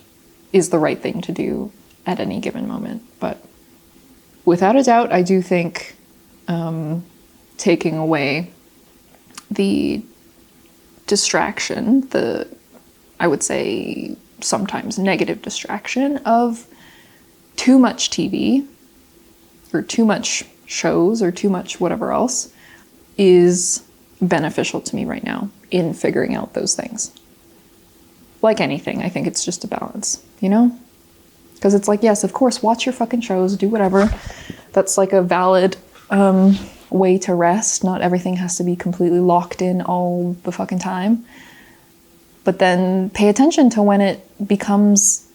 is the right thing to do at any given moment. But without a doubt, I do think taking away the distraction, I would say sometimes negative distraction of too much TV or too much shows or too much whatever else, is beneficial to me right now in figuring out those things. Like anything, I think it's just a balance, you know? Because it's like, yes, of course, watch your fucking shows, do whatever. That's like a valid way to rest. Not everything has to be completely locked in all the fucking time. But then pay attention to when it becomes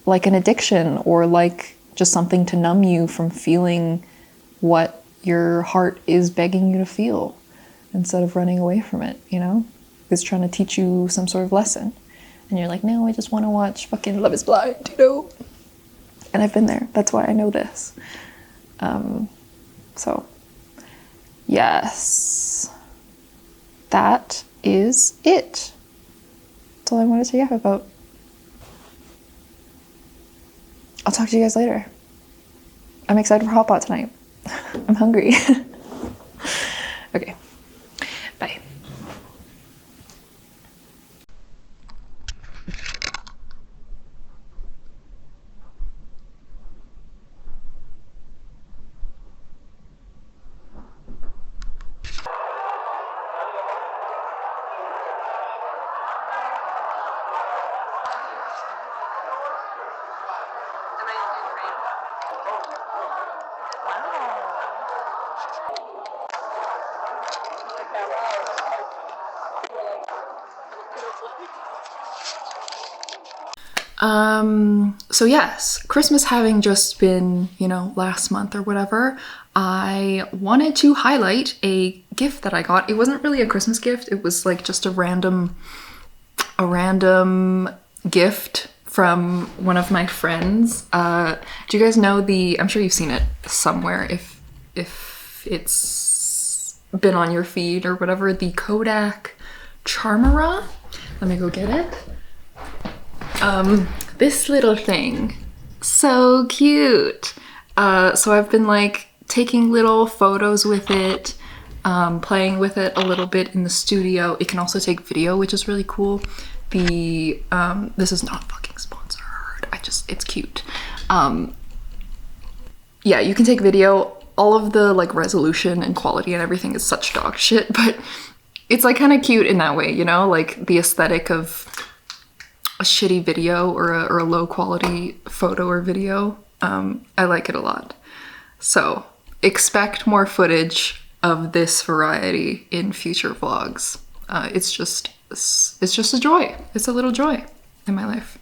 like an addiction, or like just something to numb you from feeling what your heart is begging you to feel, instead of running away from it, you know? It's trying to teach you some sort of lesson. And you're like, no, I just want to watch fucking Love is Blind, you know? And I've been there. That's why I know this. So, yes. That is it. That's all I wanted to yap about. I'll talk to you guys later. I'm excited for Hot Pot tonight. I'm hungry. Okay. Bye. So yes, Christmas having just been, you know, last month or whatever, I wanted to highlight a gift that I got. It wasn't really a Christmas gift, it was like just a random a random gift from one of my friends. Do you guys know I'm sure you've seen it somewhere if it's been on your feed or whatever, the Kodak Charmera? Let me go get it. This little thing, so cute. So I've been like taking little photos with it, playing with it a little bit in the studio. It can also take video, which is really cool. This is not fucking sponsored. It's cute. Yeah, you can take video. All of the like resolution and quality and everything is such dog shit, but it's like kind of cute in that way, you know, like the aesthetic of a shitty video or a low quality photo or video. I like it a lot. So expect more footage of this variety in future vlogs. It's just a joy. It's a little joy in my life.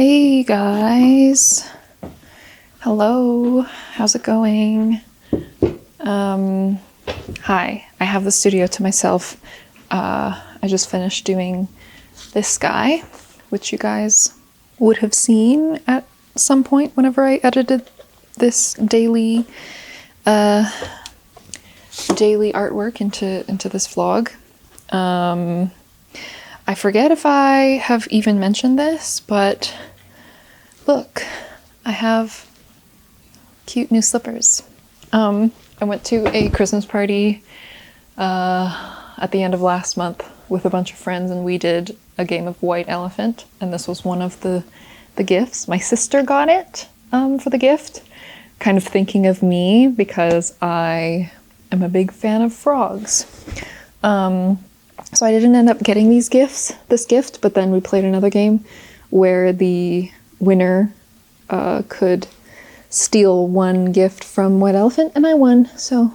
Hey guys. Hello. How's it going? Hi. I have the studio to myself. I just finished doing this guy, which you guys would have seen at some point whenever I edited this daily artwork into this vlog. I forget if I have even mentioned this, but look, I have cute new slippers. I went to a Christmas party at the end of last month with a bunch of friends, and we did a game of White Elephant, and this was one of the gifts. My sister got it for the gift, kind of thinking of me because I am a big fan of frogs. So I didn't end up getting this gift, but then we played another game where the winner could steal one gift from White Elephant, and I won, so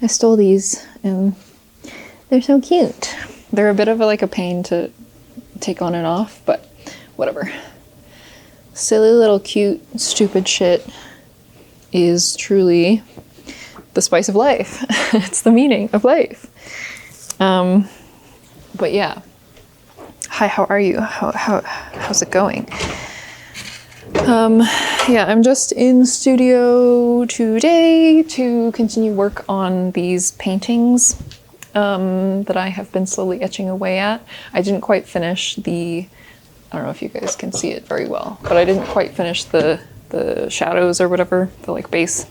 I stole these, and they're so cute. They're a bit of a pain to take on and off, but whatever. Silly little cute stupid shit is truly the spice of life. It's the meaning of life. But yeah. Hi, how are you? How's it going? Yeah, I'm just in studio today to continue work on these paintings that I have been slowly etching away at. I didn't quite finish I don't know if you guys can see it very well, but I didn't quite finish the shadows or whatever, the base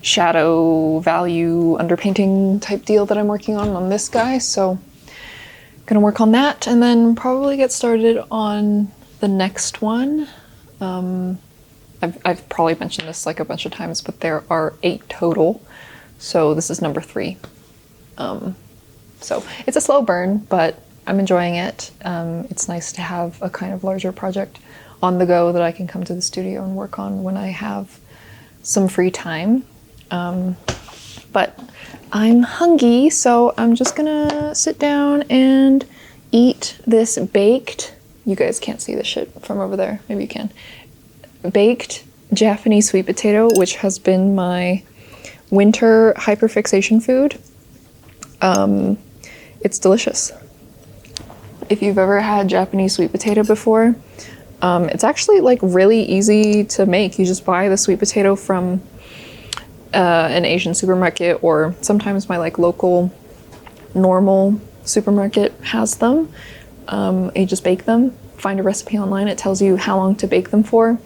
shadow value underpainting type deal that I'm working on this guy, so gonna work on that and then probably get started on the next one. I've probably mentioned this a bunch of times, but there are 8 total, so this is number 3. So it's a slow burn, but I'm enjoying it. It's nice to have a kind of larger project on the go that I can come to the studio and work on when I have some free time. But I'm hungry, so I'm just gonna sit down and eat this baked, you guys can't see this shit from over there, maybe you can, baked Japanese sweet potato, which has been my winter hyperfixation food. It's delicious. If you've ever had Japanese sweet potato before, it's actually really easy to make. You just buy the sweet potato from an Asian supermarket, or sometimes my local normal supermarket has them. You just bake them, find a recipe online, it tells you how long to bake them for,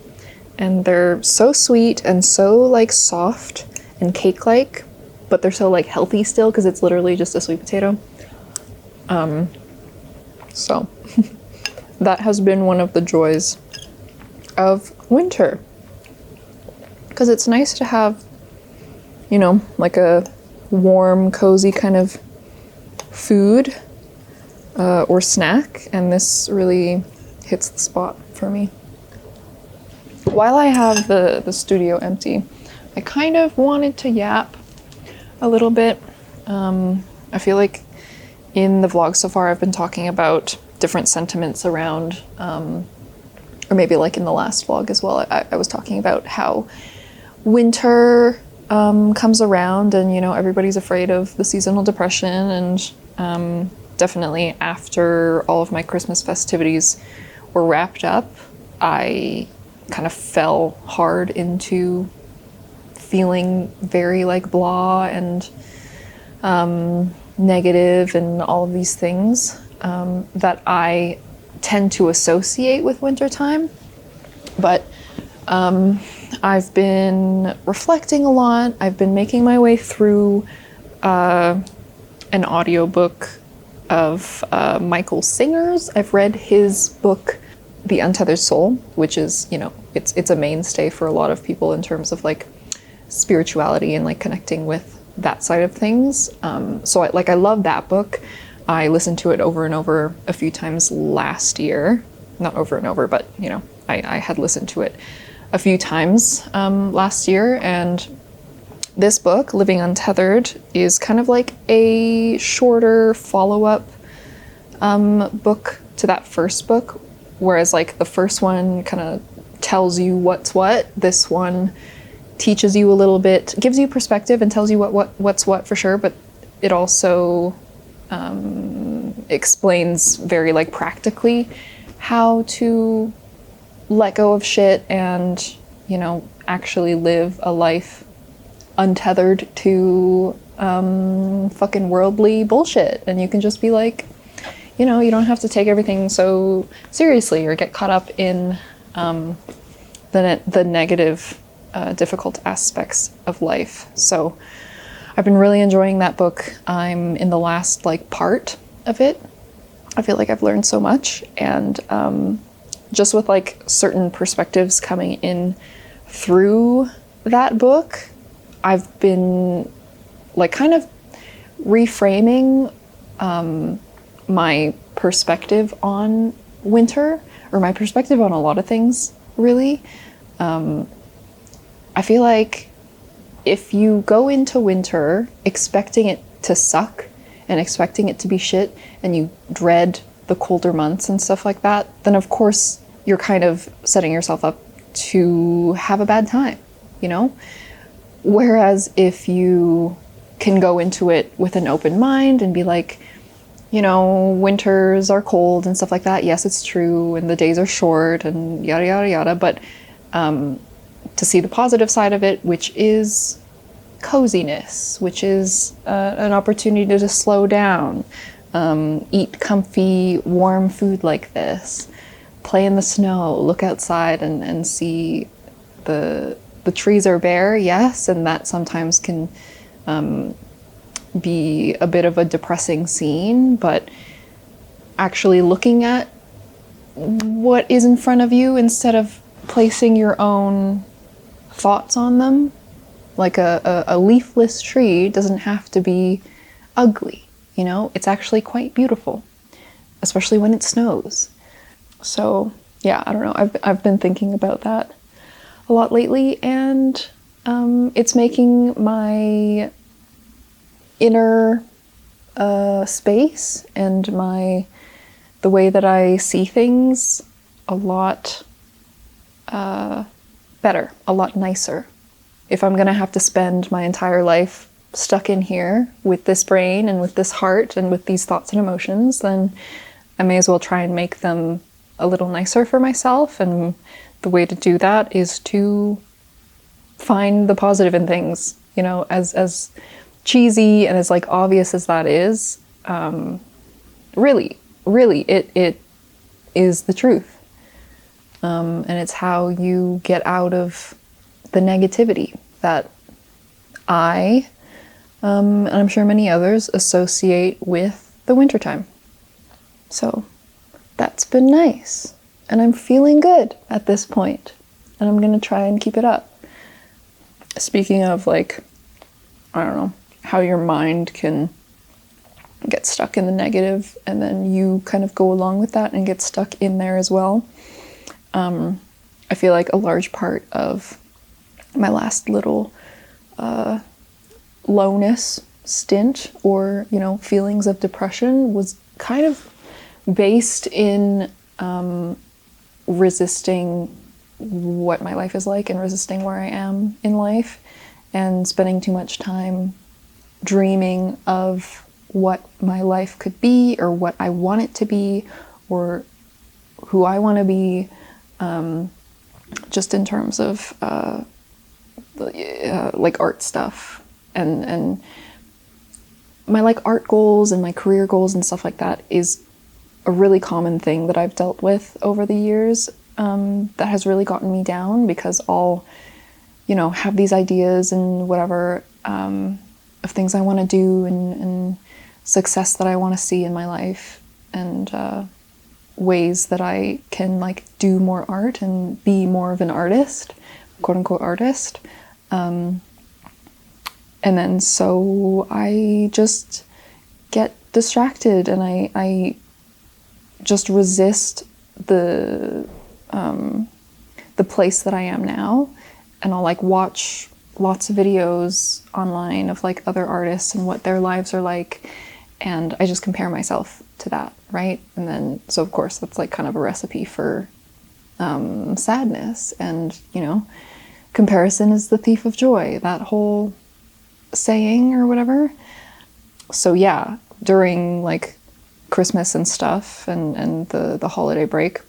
and they're so sweet and so soft and cake-like, but they're so healthy still because it's literally just a sweet potato. So that has been one of the joys of winter, because it's nice to have a warm, cozy kind of food or snack, and this really hits the spot for me. While I have the studio empty, I kind of wanted to yap a little bit. I feel like in the vlog so far I've been talking about different sentiments around, or maybe in the last vlog as well, I was talking about how winter comes around and everybody's afraid of the seasonal depression, and definitely after all of my Christmas festivities were wrapped up, I kind of fell hard into feeling very blah and negative and all of these things that I tend to associate with wintertime. But I've been reflecting a lot. I've been making my way through an audiobook of Michael Singer's. I've read his book, The Untethered Soul, which is, it's a mainstay for a lot of people in terms of spirituality and connecting with that side of things. So I love that book. I listened to it over and over a few times last year. Not over and over, but I had listened to it a few times last year, and this book, Living Untethered, is kind of a shorter follow-up book to that first book, Whereas like the first one kind of tells you what's what, this one teaches you a little bit, gives you perspective and tells you what's what for sure, but it also explains very like practically how to let go of shit and, you know, actually live a life untethered to fucking worldly bullshit. And you can just be like, you know, you don't have to take everything so seriously or get caught up in the negative, difficult aspects of life. So I've been really enjoying that book. I'm in the last like part of it. I feel like I've learned so much, and just with like certain perspectives coming in through that book, I've been like kind of reframing my perspective on winter, or my perspective on a lot of things, really. I feel like if you go into winter expecting it to suck and expecting it to be shit, and you dread the colder months and stuff like that, then of course you're kind of setting yourself up to have a bad time, you know? Whereas if you can go into it with an open mind and be like, you know, winters are cold and stuff like that. Yes, it's true, and the days are short and yada, yada, yada. But to see the positive side of it, which is coziness, which is an opportunity to just slow down, eat comfy, warm food like this, play in the snow, look outside and see the trees are bare, yes, and that sometimes can be a bit of a depressing scene, but actually looking at what is in front of you instead of placing your own thoughts on them. Like a leafless tree doesn't have to be ugly, you know? It's actually quite beautiful, especially when it snows. So yeah, I don't know. I've been thinking about that a lot lately, and it's making my inner space and the way that I see things a lot better, a lot nicer. If I'm gonna have to spend my entire life stuck in here with this brain and with this heart and with these thoughts and emotions, then I may as well try and make them a little nicer for myself. And the way to do that is to find the positive in things, you know, as cheesy and as like obvious as that is, really it is the truth. And it's how you get out of the negativity that I, and I'm sure many others, associate with the wintertime. So that's been nice. And I'm feeling good at this point. And I'm gonna try and keep it up. Speaking of like, I don't know, how your mind can get stuck in the negative and then you kind of go along with that and get stuck in there as well. I feel like a large part of my last little lowness stint, or, you know, feelings of depression, was kind of based in resisting what my life is like and resisting where I am in life, and spending too much time dreaming of what my life could be, or what I want it to be, or who I want to be, just in terms of like art stuff, and my like art goals and my career goals and stuff like that is a really common thing that I've dealt with over the years, that has really gotten me down, because I'll, you know, have these ideas and whatever, of things I want to do and success that I want to see in my life, and ways that I can like do more art and be more of an artist, quote unquote artist. And then so I just get distracted, and I just resist the place that I am now, and I'll like watch lots of videos online of like other artists and what their lives are like, and I just compare myself to that, right? And then, so of course, that's like kind of a recipe for sadness. And, you know, comparison is the thief of joy, that whole saying or whatever. So yeah, during like Christmas and stuff and the holiday break,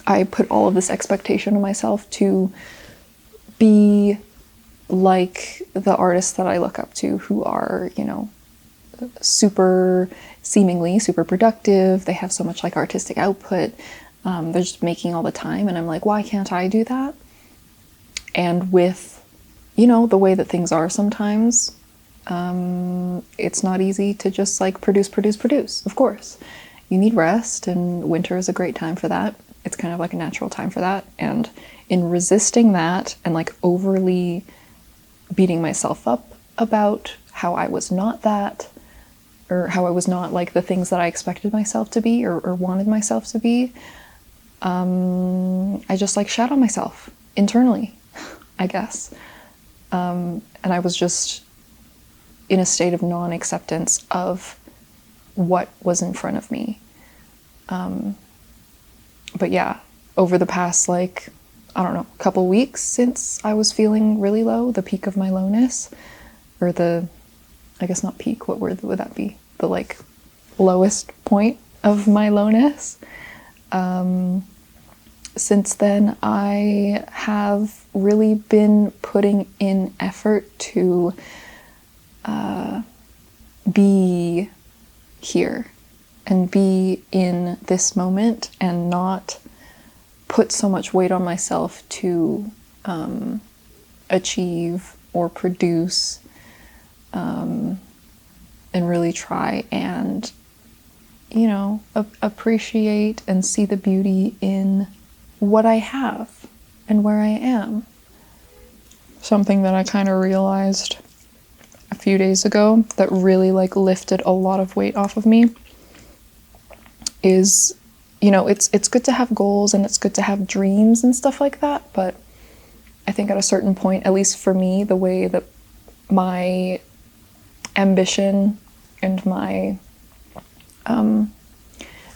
I put all of this expectation on myself to be like the artists that I look up to, who are, you know, seemingly super productive. They have so much like artistic output. They're just making all the time. And I'm like, why can't I do that? And with, you know, the way that things are sometimes, it's not easy to just like produce. Of course, you need rest, and winter is a great time for that. It's kind of like a natural time for that. And in resisting that and like overly beating myself up about how I was not that, or how I was not like the things that I expected myself to be or wanted myself to be, I just like shat on myself internally, I guess. And I was just in a state of non-acceptance of what was in front of me. But yeah, over the past, like, I don't know, couple weeks since I was feeling really low, the peak of my lowness, or I guess not peak, what word would that be? The like lowest point of my lowness. Since then, I have really been putting in effort to be here and be in this moment and not put so much weight on myself to achieve or produce, and really try and, you know, appreciate and see the beauty in what I have and where I am. Something that I kind of realized a few days ago that really like lifted a lot of weight off of me is, you know, it's good to have goals and it's good to have dreams and stuff like that, but I think at a certain point, at least for me, the way that my ambition and my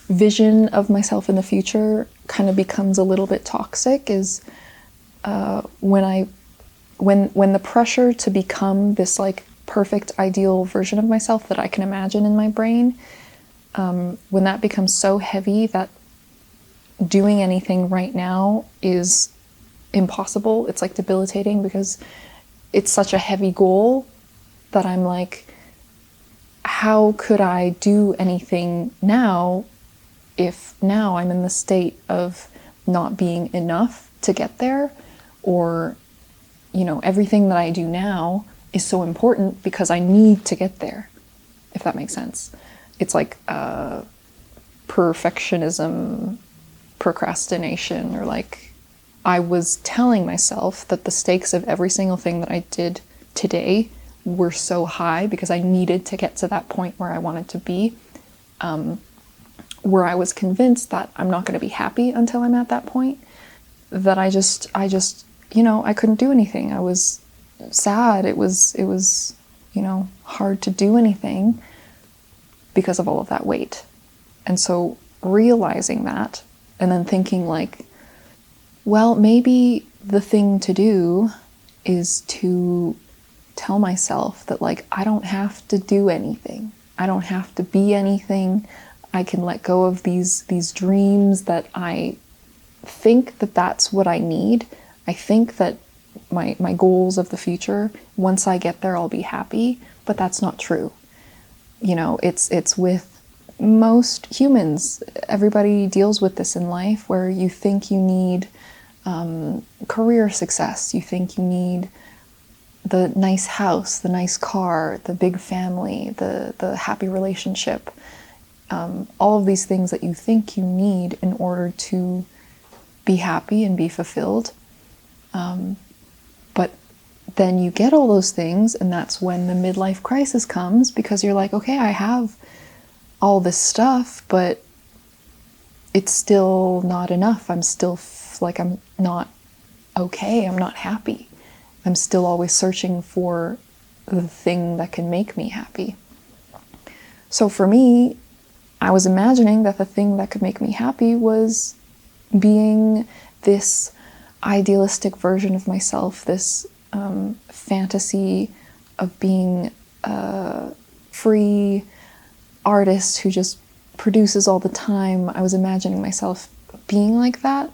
vision of myself in the future kind of becomes a little bit toxic is when the pressure to become this like perfect ideal version of myself that I can imagine in my brain, when that becomes so heavy that doing anything right now is impossible. It's like debilitating because it's such a heavy goal that I'm like, how could I do anything now if now I'm in the state of not being enough to get there? Or, you know, everything that I do now is so important because I need to get there, if that makes sense. It's like perfectionism, procrastination, or like I was telling myself that the stakes of every single thing that I did today were so high because I needed to get to that point where I wanted to be, where I was convinced that I'm not going to be happy until I'm at that point, that I just, you know, I couldn't do anything. I was sad. It was, you know, hard to do anything because of all of that weight. And so realizing that and then thinking like, well, maybe the thing to do is to tell myself that like, I don't have to do anything. I don't have to be anything. I can let go of these dreams that I think that that's what I need. I think that my goals of the future, once I get there, I'll be happy, but that's not true. You know, it's with most humans. Everybody deals with this in life where you think you need career success. You think you need the nice house, the nice car, the big family, the happy relationship. All of these things that you think you need in order to be happy and be fulfilled. But then you get all those things, and that's when the midlife crisis comes, because you're like, okay, I have all this stuff, but it's still not enough. I'm still like, I'm not okay. I'm not happy. I'm still always searching for the thing that can make me happy. So for me, I was imagining that the thing that could make me happy was being this idealistic version of myself, this fantasy of being a free artist who just produces all the time. I was imagining myself being like that.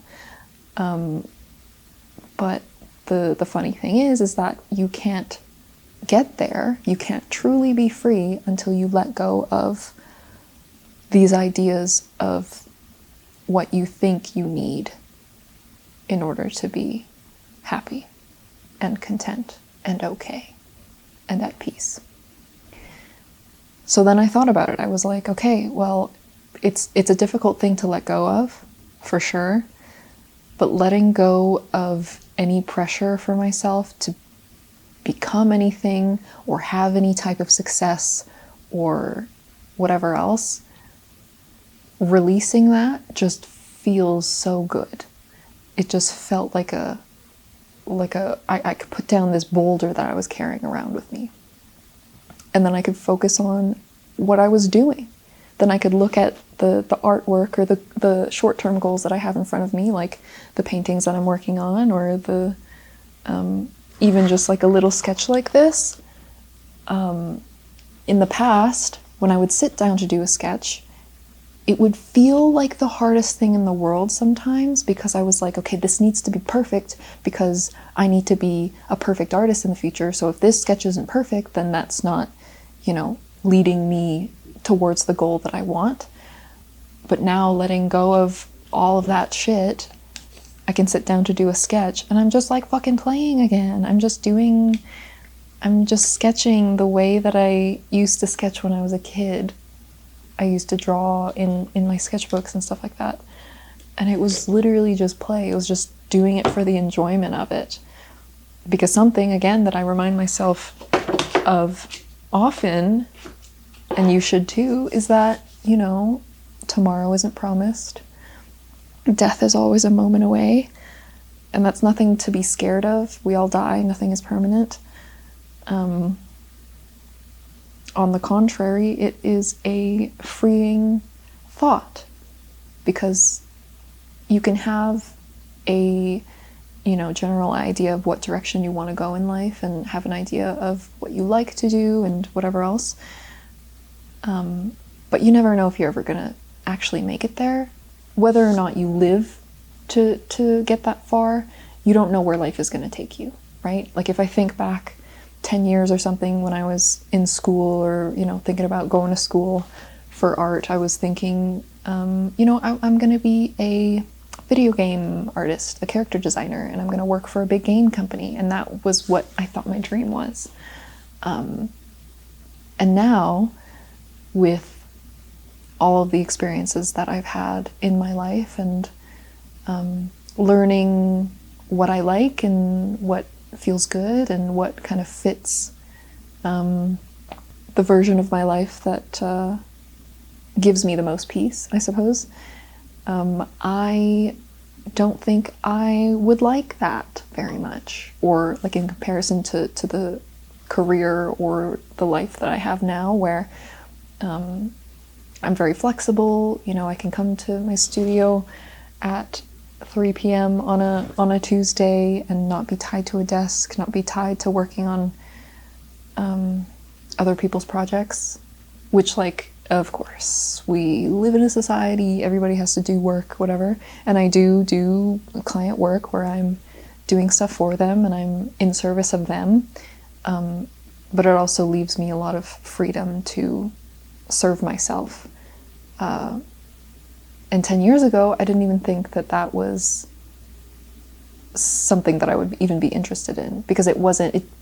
But the funny thing is that you can't get there. You can't truly be free until you let go of these ideas of what you think you need in order to be happy and content and okay and at peace. So then I thought about it. I was like, okay, well, it's a difficult thing to let go of, for sure, but letting go of any pressure for myself to become anything or have any type of success or whatever else, releasing that just feels so good. It just felt like I could put down this boulder that I was carrying around with me. And then I could focus on what I was doing. Then I could look at the artwork or the short-term goals that I have in front of me, like the paintings that I'm working on, or the even just like a little sketch like this. In the past, when I would sit down to do a sketch, it would feel like the hardest thing in the world sometimes, because I was like, okay, this needs to be perfect because I need to be a perfect artist in the future. So if this sketch isn't perfect, then that's not, leading me towards the goal that I want. But now, letting go of all of that shit, I can sit down to do a sketch and I'm just like fucking playing again. I'm just sketching the way that I used to sketch when I was a kid. I used to draw in my sketchbooks and stuff like that. And it was literally just play. It was just doing it for the enjoyment of it. Because something, again, that I remind myself of often, and you should too, is that, tomorrow isn't promised. Death is always a moment away. And that's nothing to be scared of. We all die. Nothing is permanent. On the contrary, it is a freeing thought, because you can have a, general idea of what direction you want to go in life and have an idea of what you like to do and whatever else. But you never know if you're ever going to actually make it there. Whether or not you live to get that far, you don't know where life is going to take you, right? Like if I think back 10 years or something when I was in school or, thinking about going to school for art, I was thinking, I'm going to be a video game artist, a character designer, and I'm going to work for a big game company. And that was what I thought my dream was. And now, with all of the experiences that I've had in my life and learning what I like and what feels good and what kind of fits the version of my life that gives me the most peace, I suppose. I don't think I would like that very much, or like in comparison to the career or the life that I have now, where I'm very flexible. I can come to my studio at 3 p.m. on a Tuesday and not be tied to a desk, not be tied to working on other people's projects, which, like, of course, we live in a society, everybody has to do work, whatever, and I do client work where I'm doing stuff for them and I'm in service of them, but it also leaves me a lot of freedom to serve myself. And 10 years ago, I didn't even think that was something that I would even be interested in, because it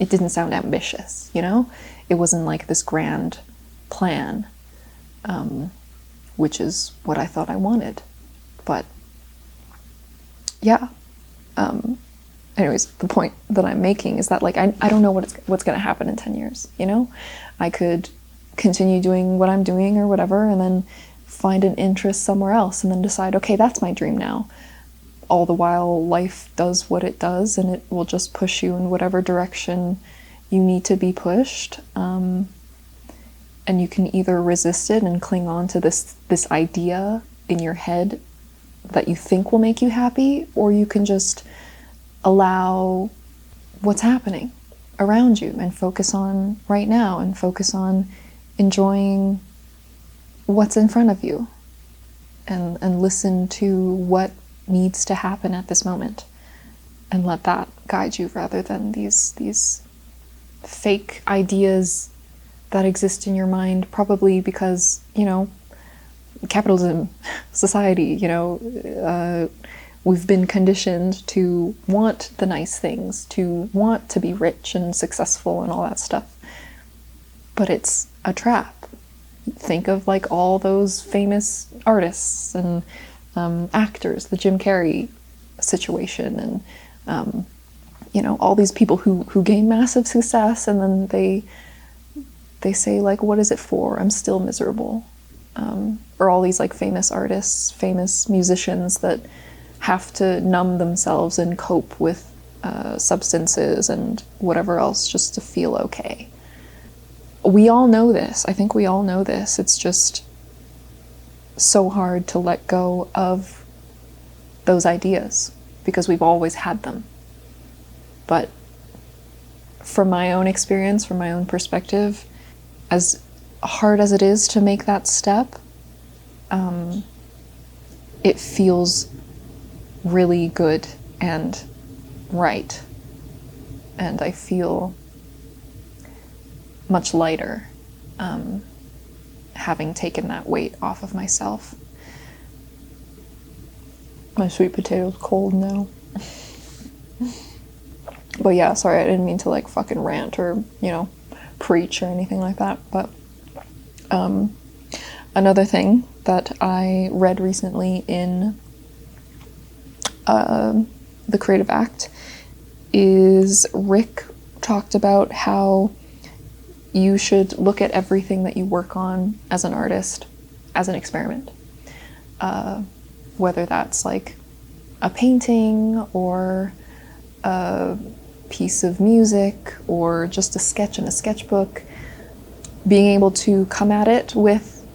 didn't sound ambitious, It wasn't like this grand plan, which is what I thought I wanted. But yeah, anyways, the point that I'm making is that, like, I don't know what's going to happen in 10 years, I could continue doing what I'm doing or whatever, and then find an interest somewhere else and then decide, okay, that's my dream now. All the while, life does what it does, and it will just push you in whatever direction you need to be pushed. And you can either resist it and cling on to this idea in your head that you think will make you happy, or you can just allow what's happening around you and focus on right now and focus on enjoying what's in front of you and listen to what needs to happen at this moment and let that guide you rather than these fake ideas that exist in your mind, probably because, you know, capitalism, society, you know, we've been conditioned to want the nice things, to want to be rich and successful and all that stuff. But it's a trap. Think of like all those famous artists and actors, the Jim Carrey situation, and you know, all these people who gain massive success and then they say like, what is it for? I'm still miserable. Or all these like famous artists, famous musicians that have to numb themselves and cope with substances and whatever else just to feel okay. We all know this. I think we all know this. It's just so hard to let go of those ideas because we've always had them. But from my own experience, from my own perspective, as hard as it is to make that step, it feels really good and right. And I feel much lighter having taken that weight off of myself. My sweet potato's cold now. But yeah, sorry, I didn't mean to like fucking rant or, you know, preach or anything like that. But another thing that I read recently in The Creative Act is Rick talked about how you should look at everything that you work on as an artist as an experiment. Whether that's like a painting or a piece of music or just a sketch in a sketchbook, being able to come at it with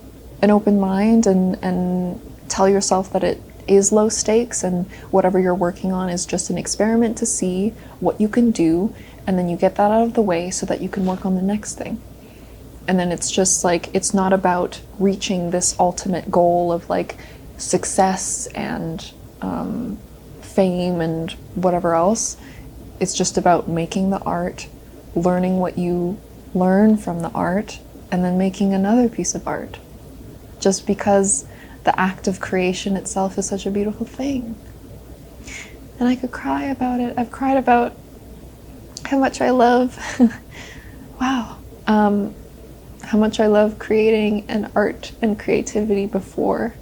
an open mind and tell yourself that it is low stakes and whatever you're working on is just an experiment to see what you can do, and then you get that out of the way so that you can work on the next thing. And then it's just like, it's not about reaching this ultimate goal of like success and fame and whatever else. It's just about making the art, learning what you learn from the art, and then making another piece of art. Just because the act of creation itself is such a beautiful thing. And I could cry about it. I've cried about how much I love, wow, how much I love creating and art and creativity before.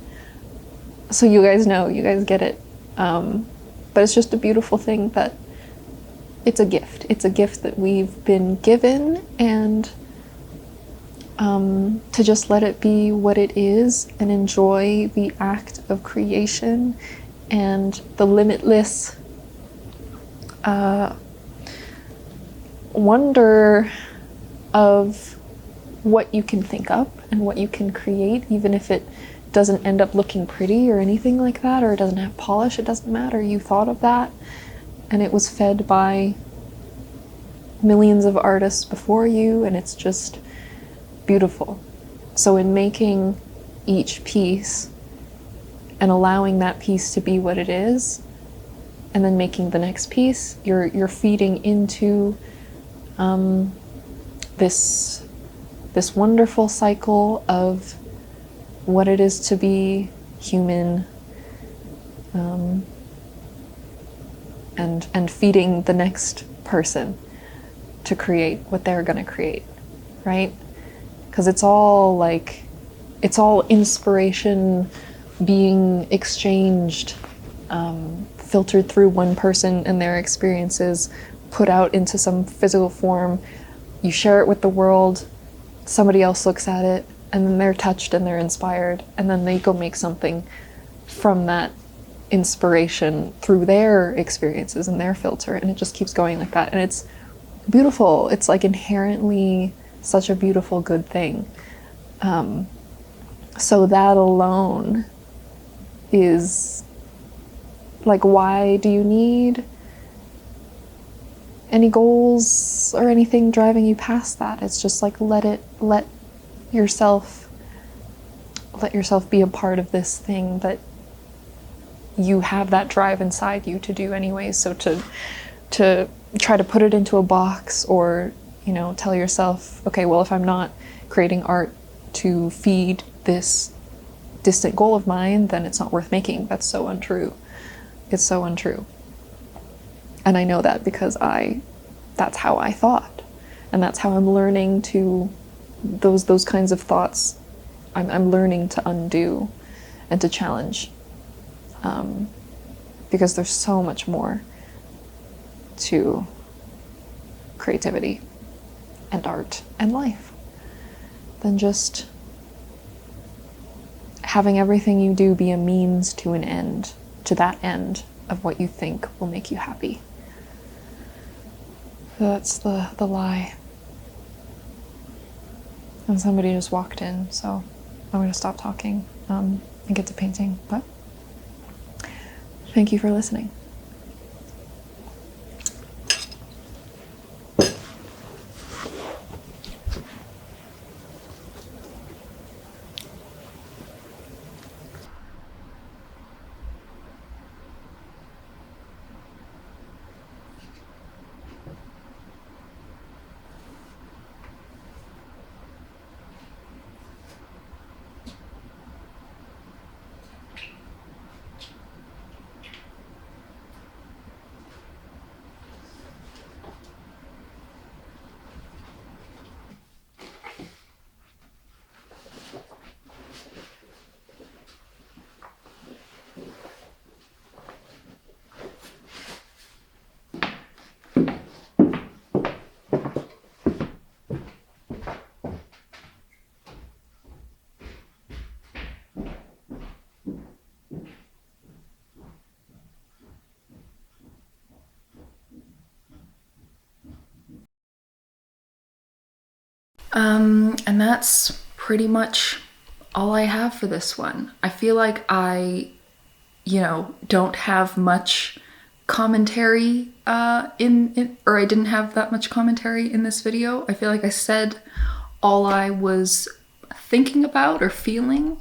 So you guys know, you guys get it. But it's just a beautiful thing that it's a gift. It's a gift that we've been given, and to just let it be what it is and enjoy the act of creation and the limitless wonder of what you can think up and what you can create, even if it doesn't end up looking pretty or anything like that, or it doesn't have polish. It doesn't matter. You thought of that and it was fed by millions of artists before you, and it's just beautiful. So in making each piece and allowing that piece to be what it is, and then making the next piece, you're feeding into this wonderful cycle of what it is to be human, and feeding the next person to create what they're gonna create, right? Because it's all inspiration being exchanged, filtered through one person and their experiences, put out into some physical form. You share it with the world, somebody else looks at it, and then they're touched and they're inspired, and then they go make something from that inspiration through their experiences and their filter, and it just keeps going like that. And it's beautiful. It's like inherently such a beautiful, good thing. So that alone is like, why do you need any goals or anything driving you past that? It's just like, let yourself be a part of this thing that you have that drive inside you to do anyway. So to try to put it into a box, or, you know, tell yourself, okay, well, if I'm not creating art to feed this distant goal of mine, then it's not worth making. That's so untrue. It's so untrue. And I know that because that's how I thought. And that's how I'm learning to, those kinds of thoughts, I'm learning to undo and to challenge. Because there's so much more to creativity and art and life than just having everything you do be a means to an end, to that end of what you think will make you happy. So that's the lie. And somebody just walked in, so I'm gonna stop talking and get to painting, but thank you for listening. And that's pretty much all I have for this one. I feel like I, don't have much commentary or I didn't have that much commentary in this video. I feel like I said all I was thinking about or feeling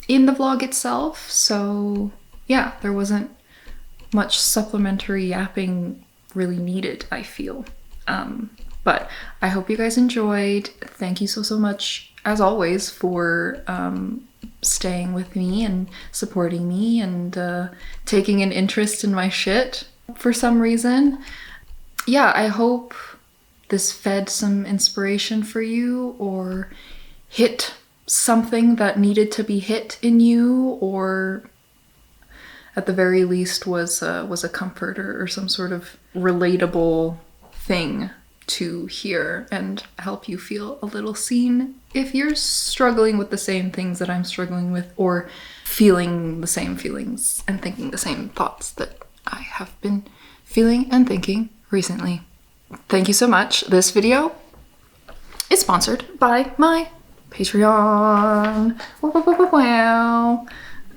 in the vlog itself. So yeah, there wasn't much supplementary yapping really needed, I feel. But I hope you guys enjoyed. Thank you so much, as always, for staying with me and supporting me and taking an interest in my shit for some reason. Yeah, I hope this fed some inspiration for you, or hit something that needed to be hit in you, or at the very least was a comfort or some sort of relatable thing to hear and help you feel a little seen if you're struggling with the same things that I'm struggling with, or feeling the same feelings and thinking the same thoughts that I have been feeling and thinking recently. Thank you so much. This video is sponsored by my Patreon. Wow.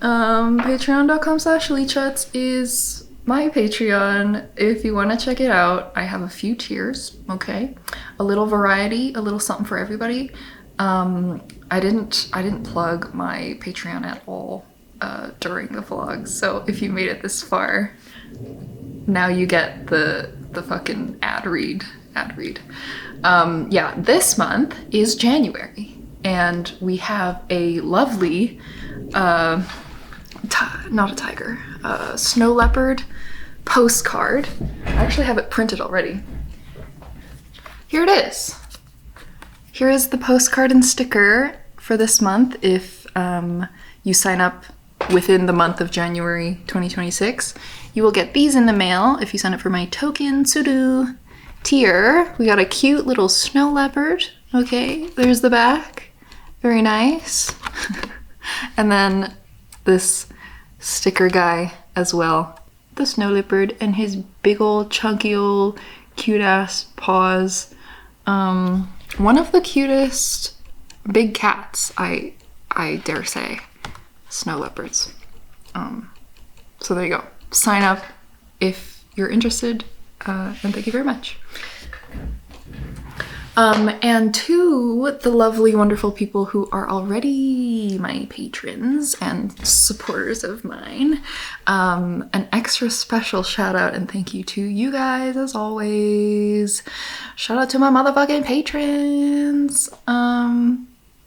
Patreon.com/LeeChuts is my Patreon. If you want to check it out, I have a few tiers, okay? A little variety, a little something for everybody. I didn't plug my Patreon at all during the vlog, so if you made it this far, now you get the fucking ad read. Yeah, this month is January, and we have a lovely not a tiger, snow leopard postcard. I actually have it printed already. Here it is. Here is the postcard and sticker for this month if you sign up within the month of January 2026. You will get these in the mail if you sign up for my token Sudo tier. We got a cute little snow leopard. Okay, there's the back. Very nice. And then this sticker guy as well. The snow leopard and his big old chunky old cute ass paws. One of the cutest big cats, I dare say. Snow leopards. So there you go. Sign up if you're interested, and thank you very much. And to the lovely, wonderful people who are already my patrons and supporters of mine, an extra special shout out and thank you to you guys as always. Shout out to my motherfucking patrons.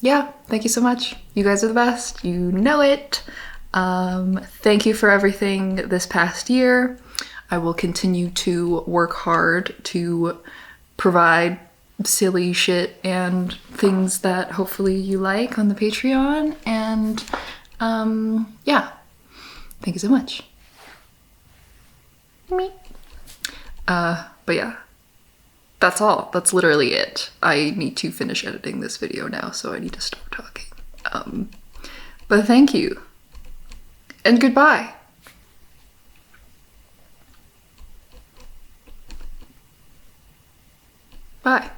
Yeah, thank you so much. You guys are the best. You know it. Thank you for everything this past year. I will continue to work hard to provide silly shit and things that hopefully you like on the Patreon. And yeah, thank you so much. Me. But yeah, that's all. That's literally it. I need to finish editing this video now, so I need to stop talking. But thank you. And goodbye. Bye.